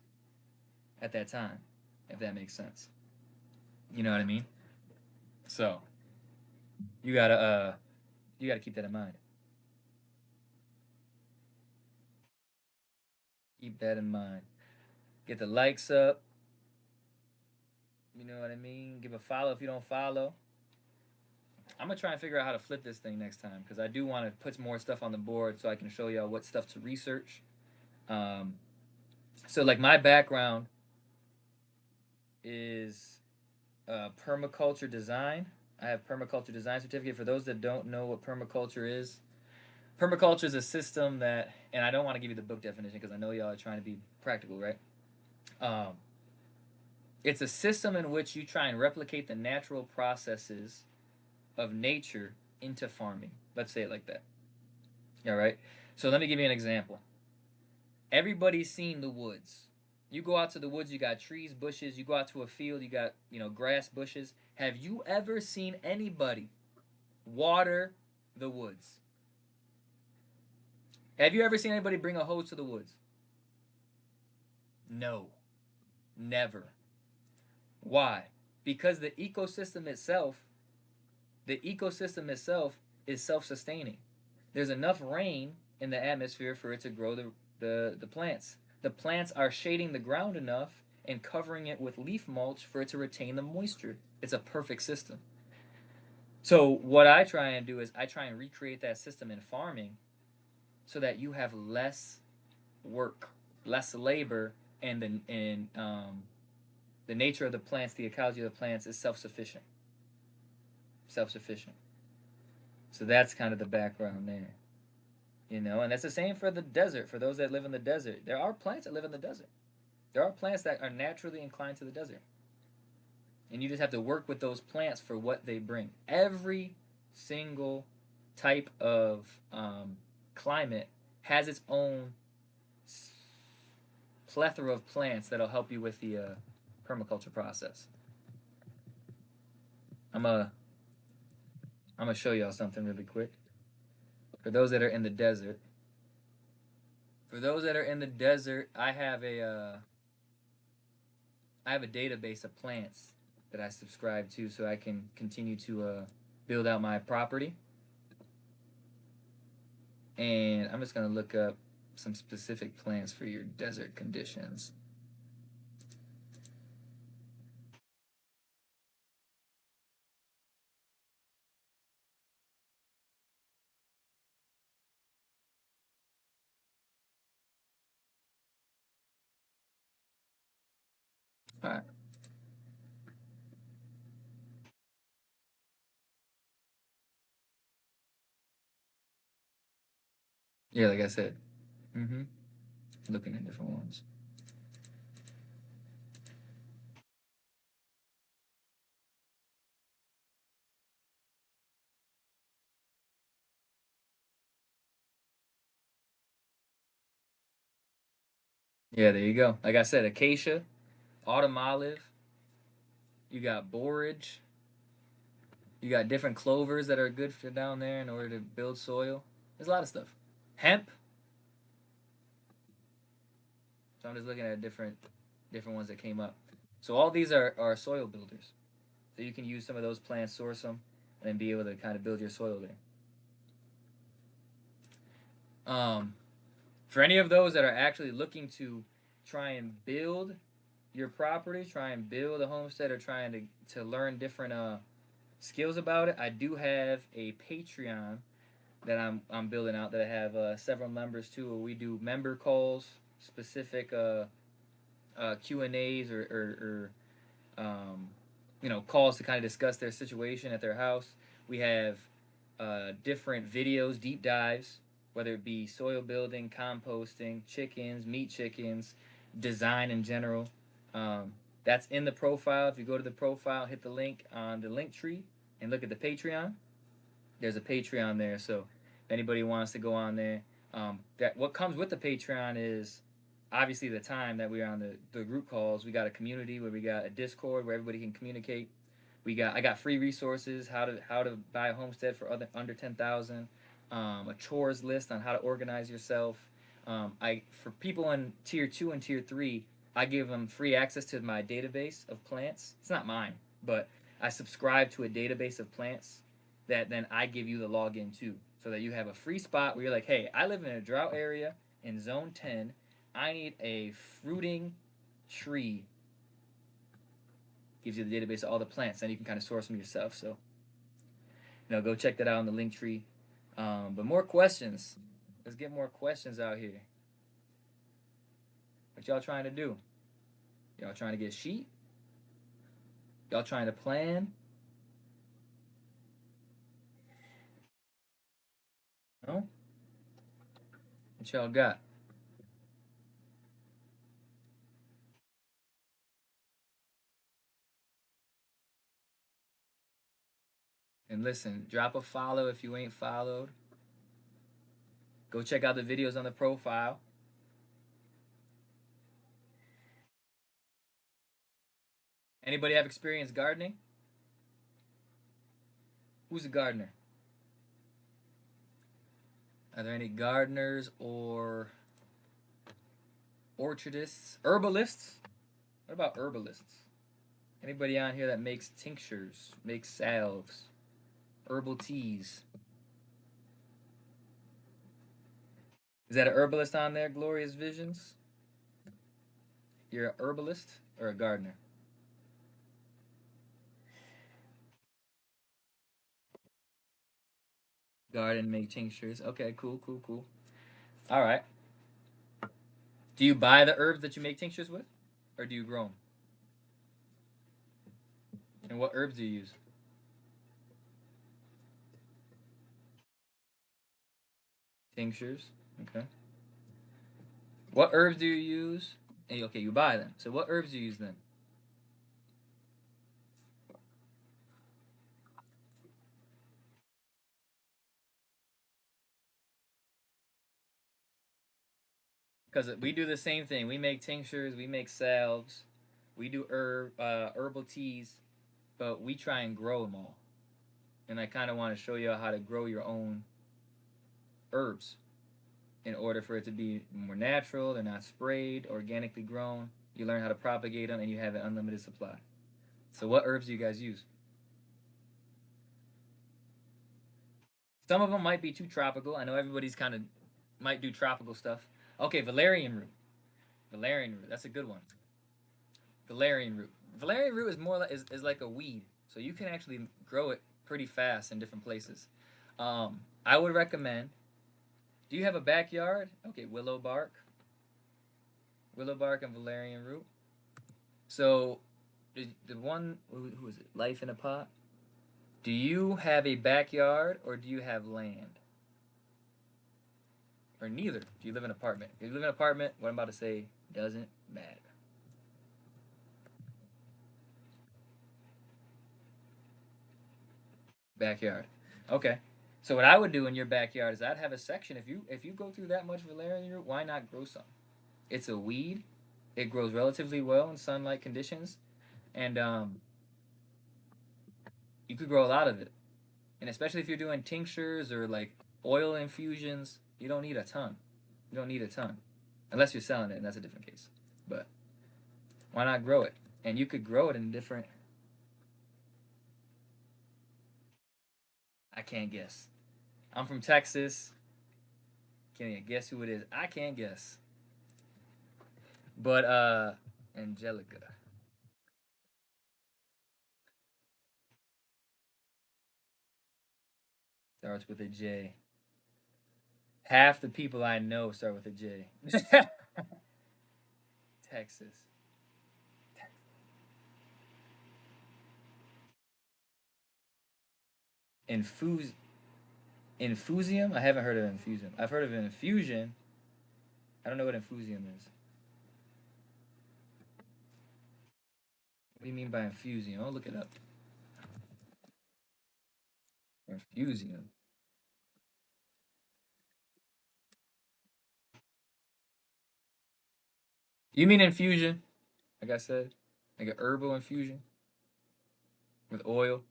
at that time, if that makes sense. You know what I mean? So you gotta you gotta keep that in mind. Keep that in mind. Get the likes up. You know what I mean? Give a follow if you don't follow. I'm gonna try and figure out how to flip this thing next time because I do want to put more stuff on the board so I can show y'all what stuff to research. Um, so like my background is permaculture design. I have permaculture design certificate. For those that don't know what permaculture is a system that, and I don't want to give you the book definition because I know y'all are trying to be practical, right? Um, it's a system in which you try and replicate the natural processes of nature into farming. Let's say it like that. All right. So let me give you an example. Everybody's seen the woods. You go out to the woods, you got trees, bushes. You go out to a field, you got, grass, bushes. Have you ever seen anybody water the woods? Have you ever seen anybody bring a hose to the woods? No, never. Why? Because the ecosystem itself is self-sustaining. There's enough rain in the atmosphere for it to grow the plants. The plants are shading the ground enough and covering it with leaf mulch for it to retain the moisture. It's a perfect system. So what I try and do is I try and recreate that system in farming so that you have less work, less labor, and the nature of the plants, the ecology of the plants is self-sufficient. Self-sufficient. So that's kind of the background there. And that's the same for the desert. For those that live in the desert, there are plants that live in the desert. There are plants that are naturally inclined to the desert. And you just have to work with those plants for what they bring. Every single type of climate has its own plethora of plants that'll help you with the permaculture process. I'm gonna I'm gonna show y'all something really quick. For those that are in the desert, I have a database of plants that I subscribe to, so I can continue to build out my property. And I'm just gonna look up some specific plants for your desert conditions. All right. Yeah, like I said. Mm-hmm. Looking at different ones. Yeah, there you go. Like I said, acacia, autumn olive. You got borage. You got different clovers that are good for down there in order to build soil. There's a lot of stuff. Hemp. So I'm just looking at different ones that came up. So all these are soil builders. So you can use some of those plants, source them, and then be able to kind of build your soil there. For any of those that are actually looking to try and build your property, try and build a homestead, or trying to learn different skills about it, I do have a Patreon that I'm building out that I have several members to, where we do member calls, specific Q&As, or calls to kind of discuss their situation at their house. We have different videos, deep dives, whether it be soil building, composting, chickens, meat chickens, design in general. That's in the profile. If you go to the profile, hit the link on the link tree and look at the Patreon. There's a Patreon there. So if anybody wants to go on there, that what comes with the Patreon is obviously the time that we're on the group calls. We got a community where we got a Discord where everybody can communicate. I got free resources, how to buy a homestead for under 10,000, a chores list on how to organize yourself. I for people in tier 2 and tier 3, I give them free access to my database of plants. It's not mine, but I subscribe to a database of plants that then I give you the login to, so that you have a free spot where you're like, hey, I live in a drought area in zone 10. I need a fruiting tree. Gives you the database of all the plants, then you can kind of source them yourself. So, go check that out on the link tree. But more questions. Let's get more questions out here. What y'all trying to do? Y'all trying to get sheep? Y'all trying to plan? No? What y'all got? And listen, drop a follow if you ain't followed. Go check out the videos on the profile. Anybody have experience gardening? Who's a gardener? Are there any gardeners or orchardists? Herbalists? What about herbalists? Anybody on here that makes tinctures, makes salves, herbal teas? Is that a herbalist on there, Glorious Visions? You're a herbalist or a gardener? Garden, make tinctures. Okay, cool, cool, cool. All right. Do you buy the herbs that you make tinctures with, or do you grow them? And what herbs do you use? Tinctures. Okay. What herbs do you use? Okay, you buy them. So what herbs do you use then? Because we do the same thing. We make tinctures. We make salves. We do herbal teas, but we try and grow them all. And I kind of want to show you how to grow your own herbs in order for it to be more natural. They're not sprayed, organically grown. You learn how to propagate them, and you have an unlimited supply. So, what herbs do you guys use? Some of them might be too tropical. I know everybody's kind of might do tropical stuff. Okay, valerian root. Valerian root. That's a good one. Valerian root. Valerian root is is like a weed, so you can actually grow it pretty fast in different places. I would recommend. Do you have a backyard? Okay, willow bark, and valerian root. So, the one who is it? Life in a pot. Do you have a backyard or do you have land? Or neither? Do you live in an apartment? If you live in an apartment, what I'm about to say doesn't matter. Backyard. Okay. So what I would do in your backyard is I'd have a section. If you go through that much valerian root, why not grow some? It's a weed. It grows relatively well in sunlight conditions, and you could grow a lot of it. And especially if you're doing tinctures or like oil infusions, you don't need a ton. You don't need a ton, unless you're selling it, and that's a different case. But why not grow it? And you could grow it in different. I can't guess. I'm from Texas. Can you guess who it is? I can't guess. But Angelica starts with a J. Half the people I know start with a J. Texas. Infuse Infusium? I haven't heard of infusium. I've heard of an infusion. I don't know what infusium is. What do you mean by infusion? I'll look it up. Infusion. You mean infusion? Like I said, like a herbal infusion with oil.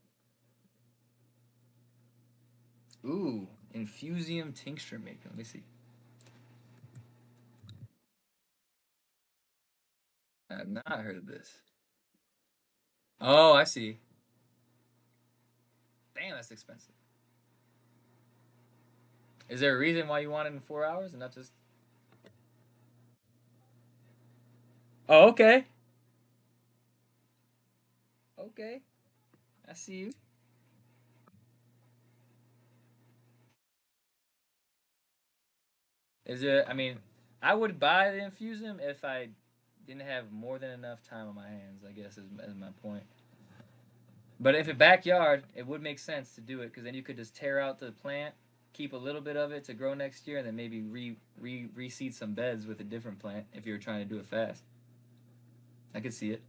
Ooh, infusium tincture maker. Let me see. I have not heard of this. Oh, I see. Damn, that's expensive. Is there a reason why you want it in 4 hours and not just? Oh, okay. Okay, I see you. Is there? I mean, I would buy the infusium if I didn't have more than enough time on my hands. I guess is my point. But if a backyard, it would make sense to do it because then you could just tear out the plant, keep a little bit of it to grow next year, and then maybe reseed some beds with a different plant if you were trying to do it fast. I could see it,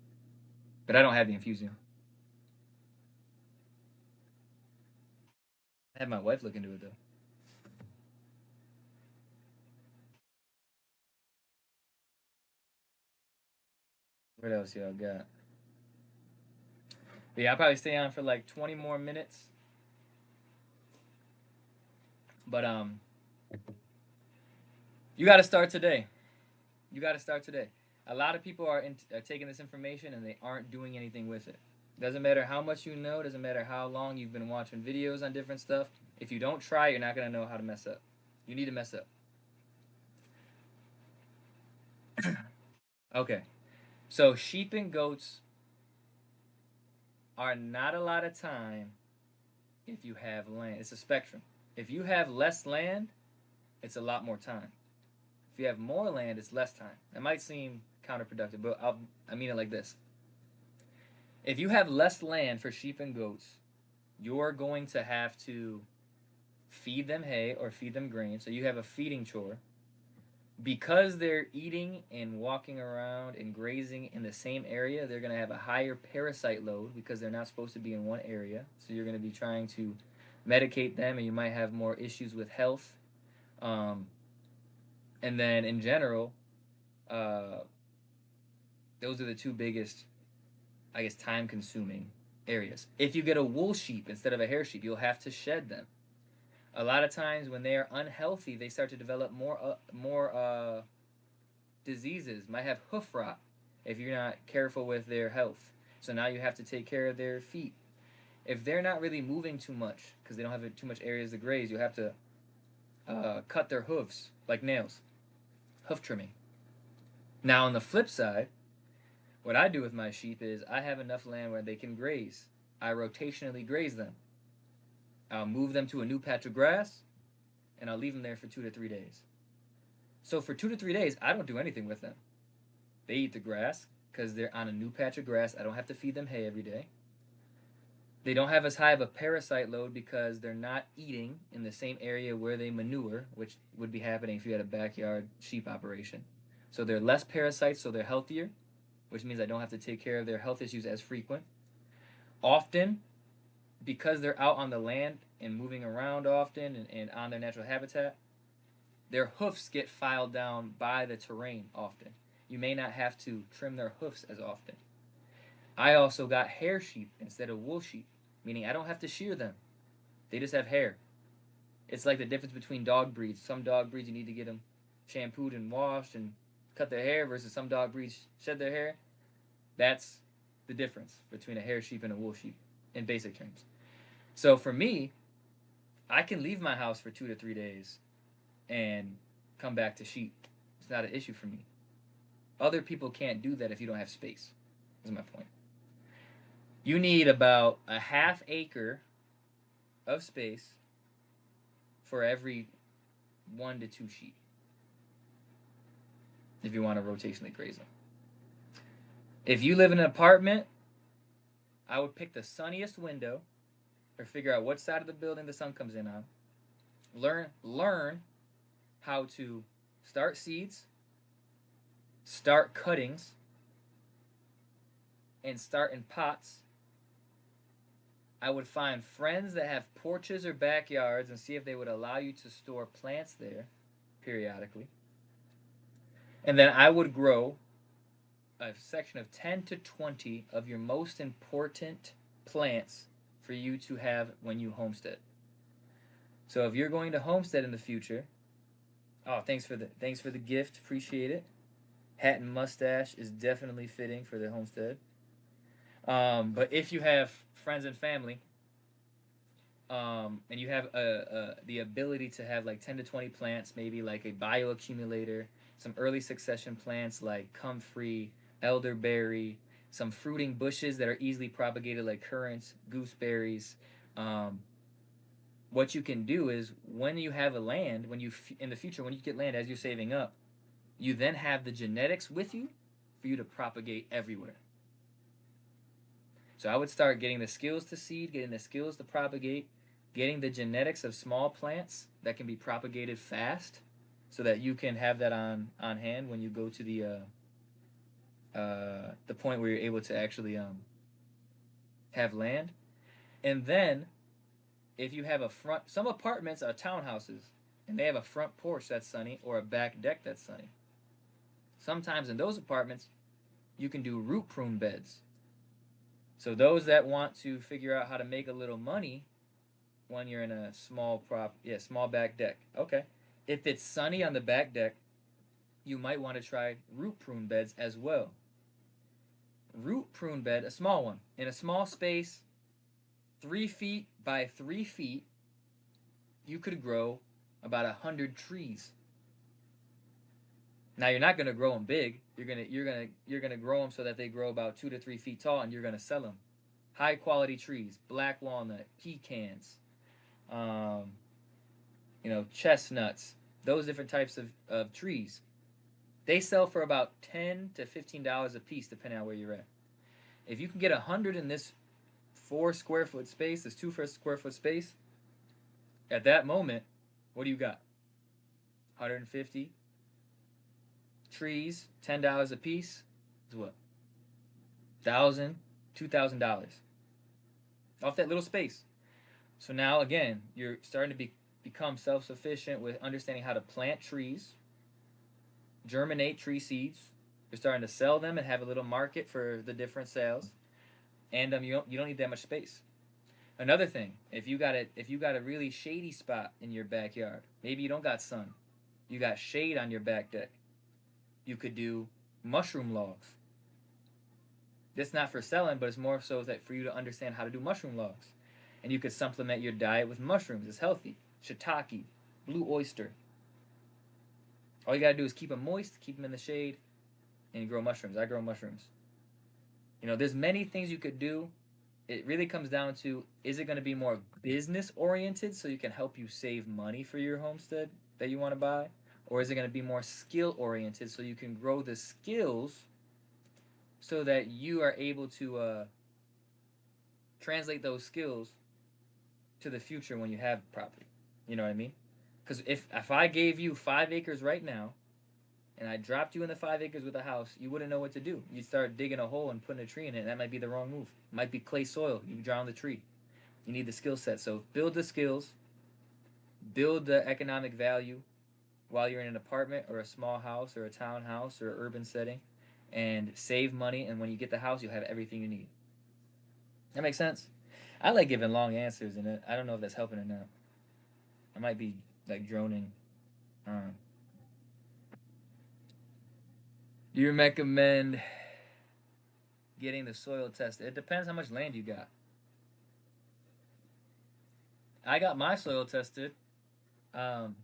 but I don't have the infusion. I had my wife look into it though. What else y'all got? But yeah, I'll probably stay on for like 20 more minutes. But you got to start today. You got to start today. A lot of people are taking this information and they aren't doing anything with it. Doesn't matter how much you know. Doesn't matter how long you've been watching videos on different stuff. If you don't try, you're not gonna know how to mess up. You need to mess up. Okay. So sheep and goats are not a lot of time if you have land. It's a spectrum. If you have less land, it's a lot more time. If you have more land, it's less time. It might seem counterproductive, but I mean it like this. If you have less land for sheep and goats, you're going to have to feed them hay or feed them grain. So you have a feeding chore. Because they're eating and walking around and grazing in the same area, they're going to have a higher parasite load because they're not supposed to be in one area. So you're going to be trying to medicate them, and you might have more issues with health. Um, and then in general, uh, those are the two biggest, I guess, time consuming areas. If you get a wool sheep instead of a hair sheep, you'll have to shed them. A lot of times when they are unhealthy, they start to develop more diseases. Might have hoof rot if you're not careful with their health. So now you have to take care of their feet. If they're not really moving too much because they don't have too much areas to graze, you have to cut their hooves like nails, hoof trimming. Now on the flip side, what I do with my sheep is I have enough land where they can graze. I rotationally graze them. I'll move them to a new patch of grass and I'll leave them there for 2 to 3 days. So for 2 to 3 days, I don't do anything with them. They eat the grass because they're on a new patch of grass. I don't have to feed them hay every day. They don't have as high of a parasite load because they're not eating in the same area where they manure, which would be happening if you had a backyard sheep operation. So they're less parasites, so they're healthier, which means I don't have to take care of their health issues as frequent. Often, because they're out on the land and moving around often and on their natural habitat, their hoofs get filed down by the terrain often. You may not have to trim their hoofs as often. I also got hair sheep instead of wool sheep, meaning I don't have to shear them. They just have hair. It's like the difference between dog breeds. Some dog breeds you need to get them shampooed and washed and cut their hair versus some dog breeds shed their hair. That's the difference between a hair sheep and a wool sheep in basic terms. So for me, I can leave my house for 2 to 3 days and come back to sheep. It's not an issue for me. Other people can't do that if you don't have space. Is my point. You need about a half acre of space for every 1 to 2 sheep if you want to rotationally graze them. If you live in an apartment, I would pick the sunniest window or figure out what side of the building the sun comes in on. Learn how to start seeds, start cuttings, and start in pots. I would find friends that have porches or backyards and see if they would allow you to store plants there periodically. And then I would grow a section of 10 to 20 of your most important plants for you to have when you homestead. So if you're going to homestead in the future, oh, thanks for the gift, appreciate it. Hat and mustache is definitely fitting for the homestead. But if you have friends and family, and you have the ability to have like 10 to 20 plants, maybe like a bioaccumulator, some early succession plants like comfrey, elderberry, some fruiting bushes that are easily propagated like currants, gooseberries. Um, what you can do is when you have a land, when you in the future when you get land as you're saving up, you then have the genetics with you for you to propagate everywhere. So I would start getting the skills to seed, getting the skills to propagate, getting the genetics of small plants that can be propagated fast, so that you can have that on hand when you go to the point where you're able to actually have land. And then if you have a front, some apartments are townhouses, and they have a front porch that's sunny or a back deck that's sunny. Sometimes in those apartments, you can do root prune beds. So those that want to figure out how to make a little money when you're in a small back deck. Okay. If it's sunny on the back deck, you might want to try root prune beds as well. Root prune bed, a small one, in a small space, 3 feet by 3 feet, you could grow about 100 trees. Now you're not gonna grow them big. You're gonna grow them so that they grow about 2 to 3 feet tall, and you're gonna sell them. High quality trees, black walnut, pecans, um, chestnuts, those different types of trees. They sell for about $10 to $15 a piece, depending on where you're at. If you can get 100 in this 4 square foot space, this 2 square foot space, at that moment, what do you got? 150 trees, $10 a piece, is what? $1,000, $2,000 off that little space. So now again, you're starting to become self-sufficient with understanding how to plant trees, germinate tree seeds. You're starting to sell them and have a little market for the different sales, and you don't need that much space. Another thing, if you got a really shady spot in your backyard, maybe you don't got sun, you got shade on your back deck, you could do mushroom logs. It's not for selling, but it's more so that for you to understand how to do mushroom logs, and you could supplement your diet with mushrooms. It's healthy. Shiitake, blue oyster. All you gotta do is keep them moist, keep them in the shade, and you grow mushrooms. I grow mushrooms. There's many things you could do. It really comes down to, is it going to be more business oriented so you can help you save money for your homestead that you want to buy? Or is it going to be more skill oriented so you can grow the skills so that you are able to translate those skills to the future when you have property? You know what I mean? Because if I gave you 5 acres right now, and I dropped you in the 5 acres with a house, you wouldn't know what to do. You'd start digging a hole and putting a tree in it, and that might be the wrong move. It might be clay soil. You drown the tree. You need the skill set. So build the skills, build the economic value while you're in an apartment or a small house or a townhouse or an urban setting, and save money. And when you get the house, you'll have everything you need. That makes sense? I like giving long answers, and I don't know if that's helping or not. I might be like droning on. Do you recommend getting the soil tested? It depends how much land you got. I got my soil tested um,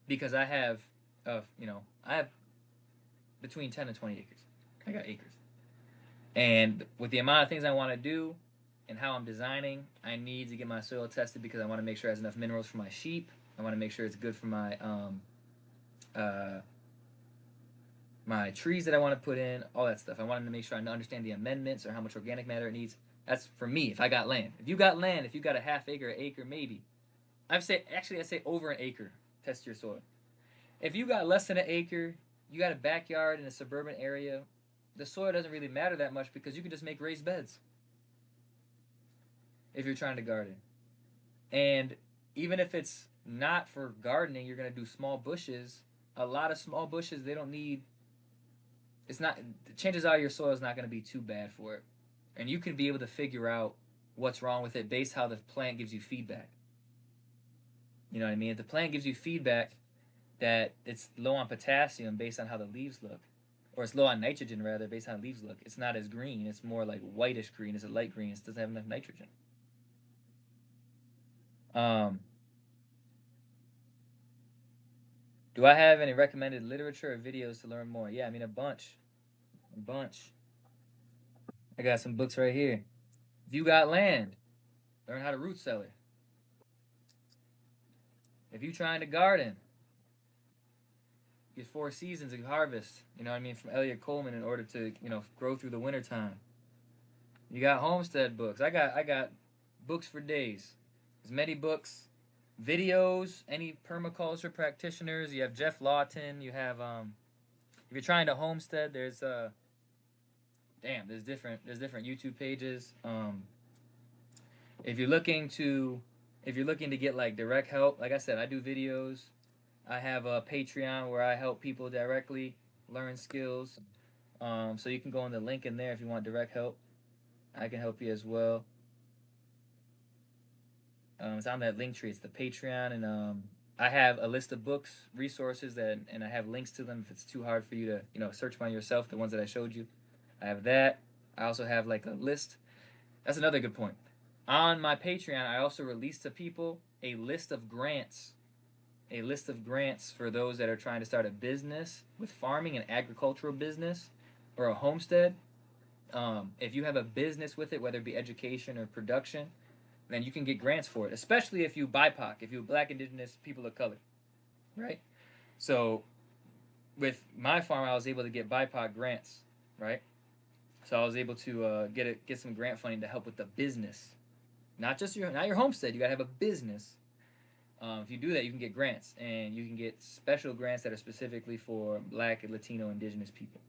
because I have between 10 and 20 acres. I got acres. And with the amount of things I want to do and how I'm designing, I need to get my soil tested because I want to make sure it has enough minerals for my sheep. I want to make sure it's good for uh, my trees that I want to put in, all that stuff. I wanted to make sure I understand the amendments or how much organic matter it needs. That's for me if I got land. If you got land, if you got a half acre, an acre maybe. I say over an acre, test your soil. If you got less than an acre, you got a backyard in a suburban area, the soil doesn't really matter that much because you can just make raised beds if you're trying to garden. And even if it's not for gardening, you're going to do small bushes. A lot of small bushes, they don't need, it's not, chances are your soil is not going to be too bad for it. And you can be able to figure out what's wrong with it based how the plant gives you feedback. You know what I mean? If the plant gives you feedback that it's low on potassium based on how the leaves look, or it's low on nitrogen rather based on how the leaves look, it's not as green. It's more like whitish green. It's a light green. It doesn't have enough nitrogen. Um, do I have any recommended literature or videos to learn more? Yeah, I mean a bunch, a bunch. I got some books right here. If you got land, learn how to root cellar. If you trying to garden, get 4 seasons of harvest. You know what I mean, from H.O.M.E in order to grow through the winter time. You got homestead books. I got books for days. There's many books, videos. Any permaculture practitioners. You have Jeff Lawton. You have if you're trying to homestead, there's there's different YouTube pages. If you're looking to if you're looking to get like direct help, like I said, I do videos. I have a Patreon where I help people directly learn skills. So you can go on the link in there if you want direct help. I can help you as well. It's on that link tree. It's the Patreon, and I have a list of books, resources and I have links to them if it's too hard for you to search by yourself. The ones that I showed you, I have that. I also have like a list. That's another good point. On my Patreon, I also release to people a list of grants. A list of grants for those that are trying to start a business with farming, an agricultural business, or a homestead. If you have a business with it, whether it be education or production, then you can get grants for it, especially if you BIPOC, if you're Black, Indigenous, people of color, right? So with my farm, I was able to get BIPOC grants, right? So I was able to get some grant funding to help with the business, not your homestead. You gotta have a business. If you do that, you can get grants, and you can get special grants that are specifically for Black, Latino, Indigenous people.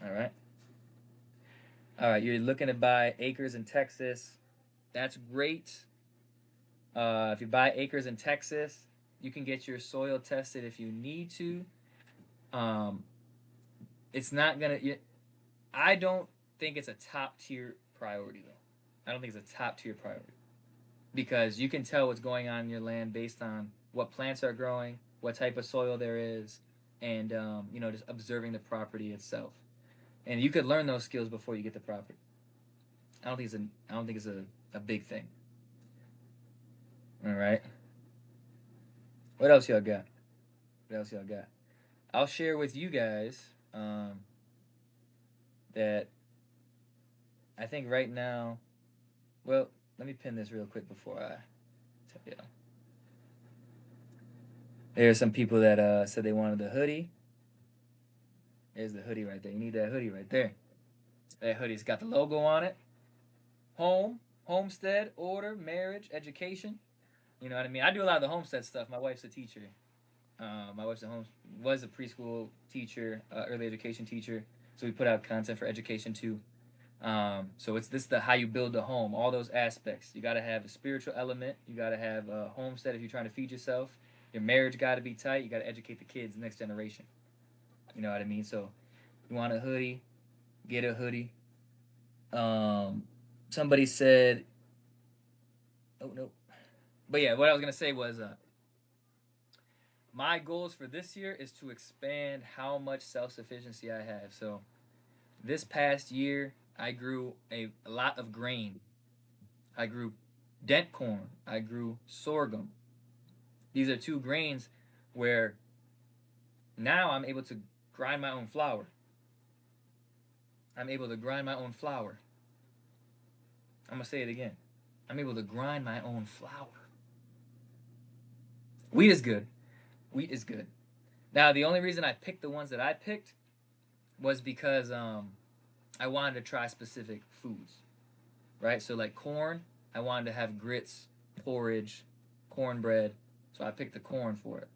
All right. All right. You're looking to buy acres in Texas. That's great. If you buy acres in Texas, you can get your soil tested if you need to. Um, it's not gonna. I don't think it's a top tier priority though. I don't think it's a top tier priority because you can tell what's going on in your land based on what plants are growing, what type of soil there is, and just observing the property itself. And you could learn those skills before you get the property. I don't think it's a big thing. All right. What else y'all got? What else y'all got? I'll share with you guys that I think right now. Well, let me pin this real quick before I tell you. There are some people that said they wanted the hoodie. There's the hoodie right there. You need that hoodie right there. That hoodie's got the logo on it. Home, homestead, order, marriage, education. You know what I mean? I do a lot of the homestead stuff. My wife's a teacher. My wife's was a preschool teacher, early education teacher. So we put out content for education too. So it's the how you build a home, all those aspects. You got to have a spiritual element. You got to have a homestead if you're trying to feed yourself. Your marriage got to be tight. You got to educate the kids, the next generation. You know what I mean? So you want a hoodie, get a hoodie. Somebody said, oh no, but yeah, what I was gonna say was, my goals for this year is to expand how much self sufficiency I have. So this past year, I grew a lot of grain. I grew dent corn. I grew sorghum. These are two grains where now I'm able to grind my own flour. I'm able to grind my own flour. I'm gonna say it again. I'm able to grind my own flour. Wheat is good. Wheat is good. Now the only reason I picked the ones that I picked was because I wanted to try specific foods, right? So like corn, I wanted to have grits, porridge, cornbread, so I picked the corn for it.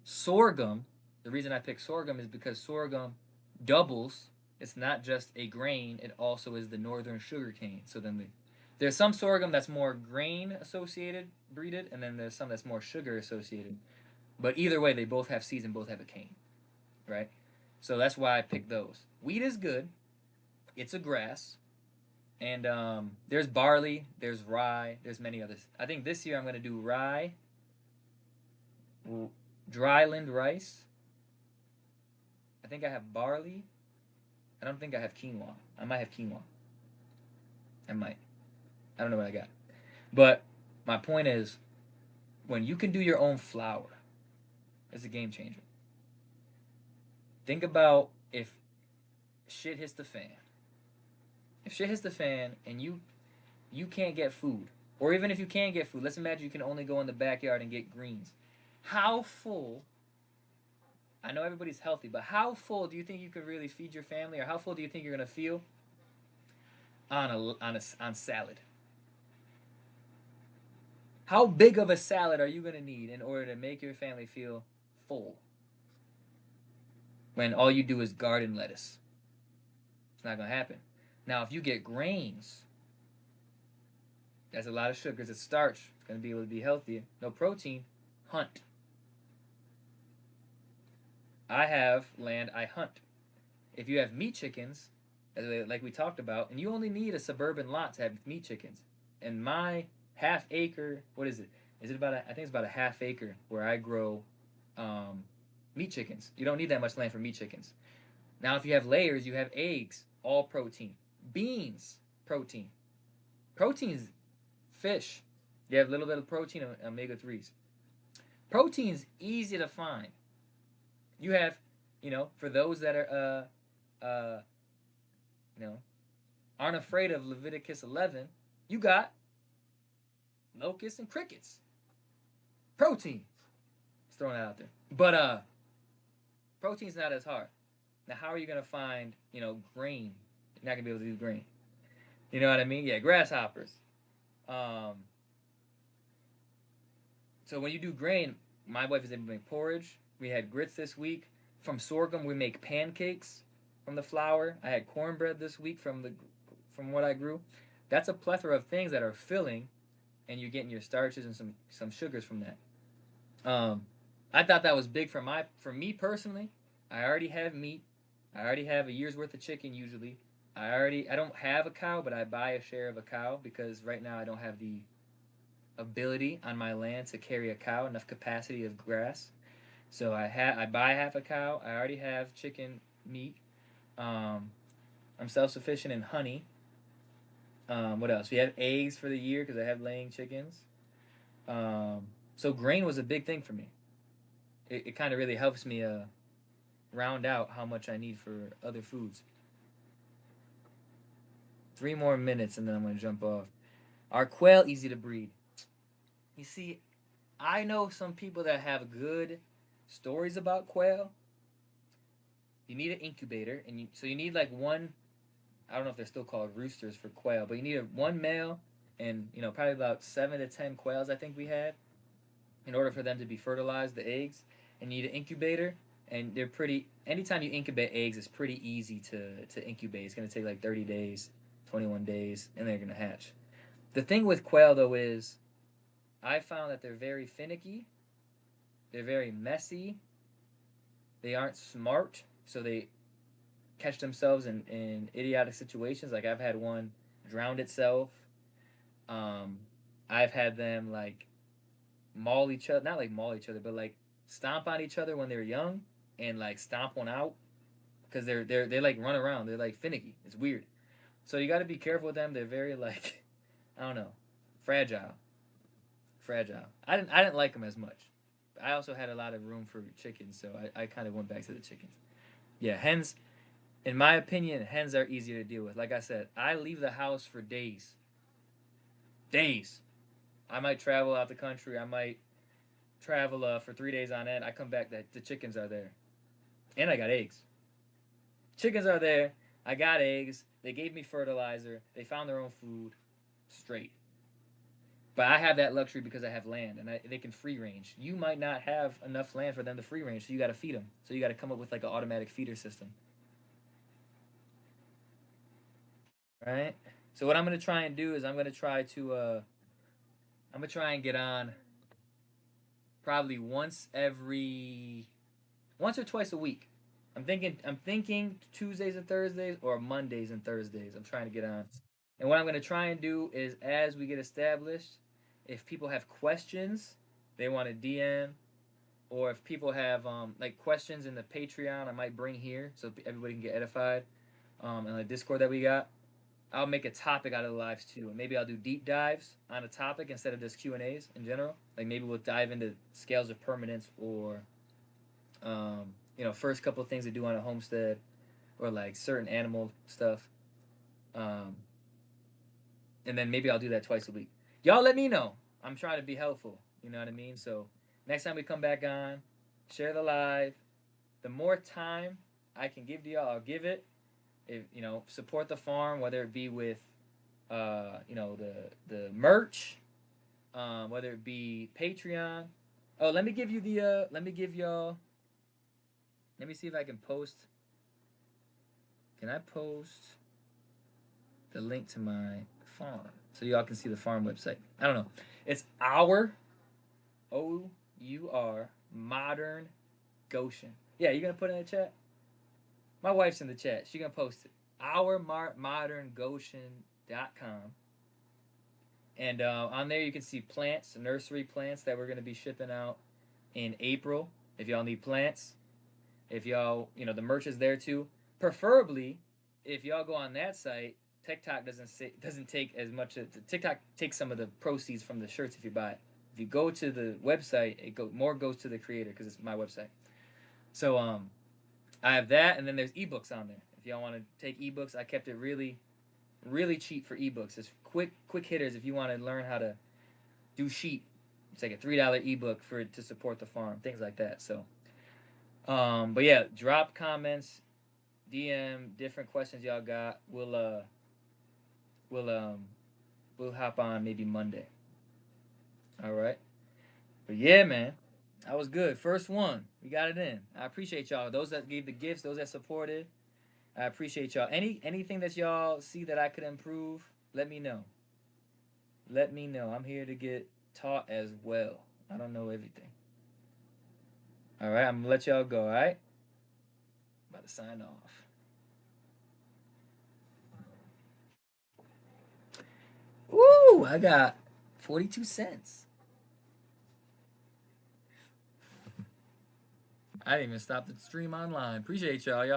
Sorghum, the reason I picked sorghum is because sorghum doubles It's not just a grain, it also is the northern sugar cane. So then there's some sorghum that's more grain associated, breeded, and then there's some that's more sugar associated. But either way, they both have seeds and both have a cane, right? So that's why I picked those. Wheat is good. It's a grass. And there's barley, there's rye, there's many others. I think this year I'm going to do rye, dryland rice. I think I have barley. I don't think I have quinoa. I might have quinoa. I might. I don't know what I got. But my point is, when you can do your own flour, it's a game changer. Think about if shit hits the fan. If shit hits the fan and you can't get food, or even if you can get food, let's imagine you can only go in the backyard and get greens. How full? I know everybody's healthy, but how full do you think you could really feed your family, or how full do you think you're gonna feel on salad? How big of a salad are you gonna need in order to make your family feel full? When all you do is garden lettuce, it's not gonna happen. Now, if you get grains, that's a lot of sugars. It's starch. It's gonna be able to be healthier. No protein. Hunt. I have land. I hunt. If you have meat chickens, like we talked about, and you only need a suburban lot to have meat chickens. And my half acre, what is it? Is it about? I think it's about a half acre where I grow meat chickens. You don't need that much land for meat chickens. Now, if you have layers, you have eggs, all protein. Beans, protein. Protein is fish. You have a little bit of protein, omega 3s. Protein is easy to find. You have, for those that are, you know, aren't afraid of Leviticus 11, you got locusts and crickets. Protein. Just throwing that out there. But protein's not as hard. Now, how are you gonna find, grain? You're not gonna be able to do grain. You know what I mean? Yeah, grasshoppers. Um, so when you do grain, my wife is able to make porridge. We had grits this week. From sorghum, we make pancakes from the flour. I had cornbread this week from what I grew. That's a plethora of things that are filling, and you're getting your starches and some sugars from that. I thought that was big for me personally. I already have meat. I already have a year's worth of chicken usually. I don't have a cow, but I buy a share of a cow because right now I don't have the ability on my land to carry a cow, enough capacity of grass. So I buy half a cow. I already have chicken meat. Um, I'm self sufficient in honey. What else? We have eggs for the year because I have laying chickens. So grain was a big thing for me. It kind of really helps me round out how much I need for other foods. 3 more minutes and then I'm gonna jump off. Are quail easy to breed? You see, I know some people that have good stories about quail. You need an incubator, so you need like one. I don't know if they're still called roosters for quail, but you need one male and probably about 7 to 10 quails. I think we had in order for them to be fertilized, the eggs, and you need an incubator. And they're pretty. Anytime you incubate eggs, it's pretty easy to incubate. It's gonna take like 30 days, 21 days, and they're gonna hatch. The thing with quail though is, I found that they're very finicky. They're very messy. They aren't smart, so they catch themselves in idiotic situations. Like I've had one drown itself. Um, I've had them like maul each other, not like maul each other, but like stomp on each other when they're young and like stomp one out because they like run around. They're like finicky. It's weird. So you got to be careful with them. They're very like I don't know, fragile. Fragile. I didn't like them as much. I also had a lot of room for chickens, so I kind of went back to the chickens. Yeah, hens. In my opinion, hens are easier to deal with. Like I said, I leave the house for days. Days. I might travel out the country. I might travel for 3 days on end. I come back, the chickens are there, and I got eggs. Chickens are there. I got eggs. They gave me fertilizer. They found their own food. Straight. But I have that luxury because I have land and they can free range. You might not have enough land for them to free range, so you got to feed them. So you got to come up with like an automatic feeder system. Right. So what I'm gonna try and do is I'm gonna try and get on probably once or twice a week. I'm thinking Tuesdays and Thursdays or Mondays and Thursdays. I'm trying to get on. And what I'm gonna try and do is as we get established, if people have questions they want to DM, or if people have like questions in the Patreon, I might bring here so everybody can get edified. And the Discord that we got, I'll make a topic out of the lives too, and maybe I'll do deep dives on a topic instead of just Q&As in general. Like maybe we'll dive into scales of permanence, or first couple of things to do on a homestead, or like certain animal stuff. Um, and then maybe I'll do that twice a week. Y'all let me know. I'm trying to be helpful. You know what I mean? So next time we come back on, share the live. The more time I can give to y'all, I'll give it. If support the farm, whether it be with the merch, whether it be Patreon. Oh, let me give you the let me give y'all. Let me see if I can post. Can I post the link to my farm so y'all can see the farm website? I don't know. It's our OUR Modern Goshen. Yeah, you gonna put it in the chat? My wife's in the chat. She gonna post it. OurModernGoshen.com. And on there you can see plants, nursery plants that we're gonna be shipping out in April. If y'all need plants, if y'all, the merch is there too. Preferably, if y'all go on that site, TikTok doesn't take as much. TikTok takes some of the proceeds from the shirts if you buy it. If you go to the website, more goes to the creator because it's my website. So I have that, and then there's ebooks on there. If y'all want to take ebooks, I kept it really, really cheap for ebooks. It's quick hitters if you want to learn how to do sheep. It's like a $3 ebook to support the farm, things like that. So, but yeah, drop comments, DM different questions y'all got. We'll we'll hop on maybe Monday. All right. But yeah, man, that was good. First one, we got it in. I appreciate y'all. Those that gave the gifts, those that supported. I appreciate y'all. Anything that y'all see that I could improve, let me know. Let me know. I'm here to get taught as well. I don't know everything. All right, I'm gonna let y'all go. All right, about to sign off. Ooh, I got 42 cents. I didn't even stop the stream online. Appreciate y'all. Y'all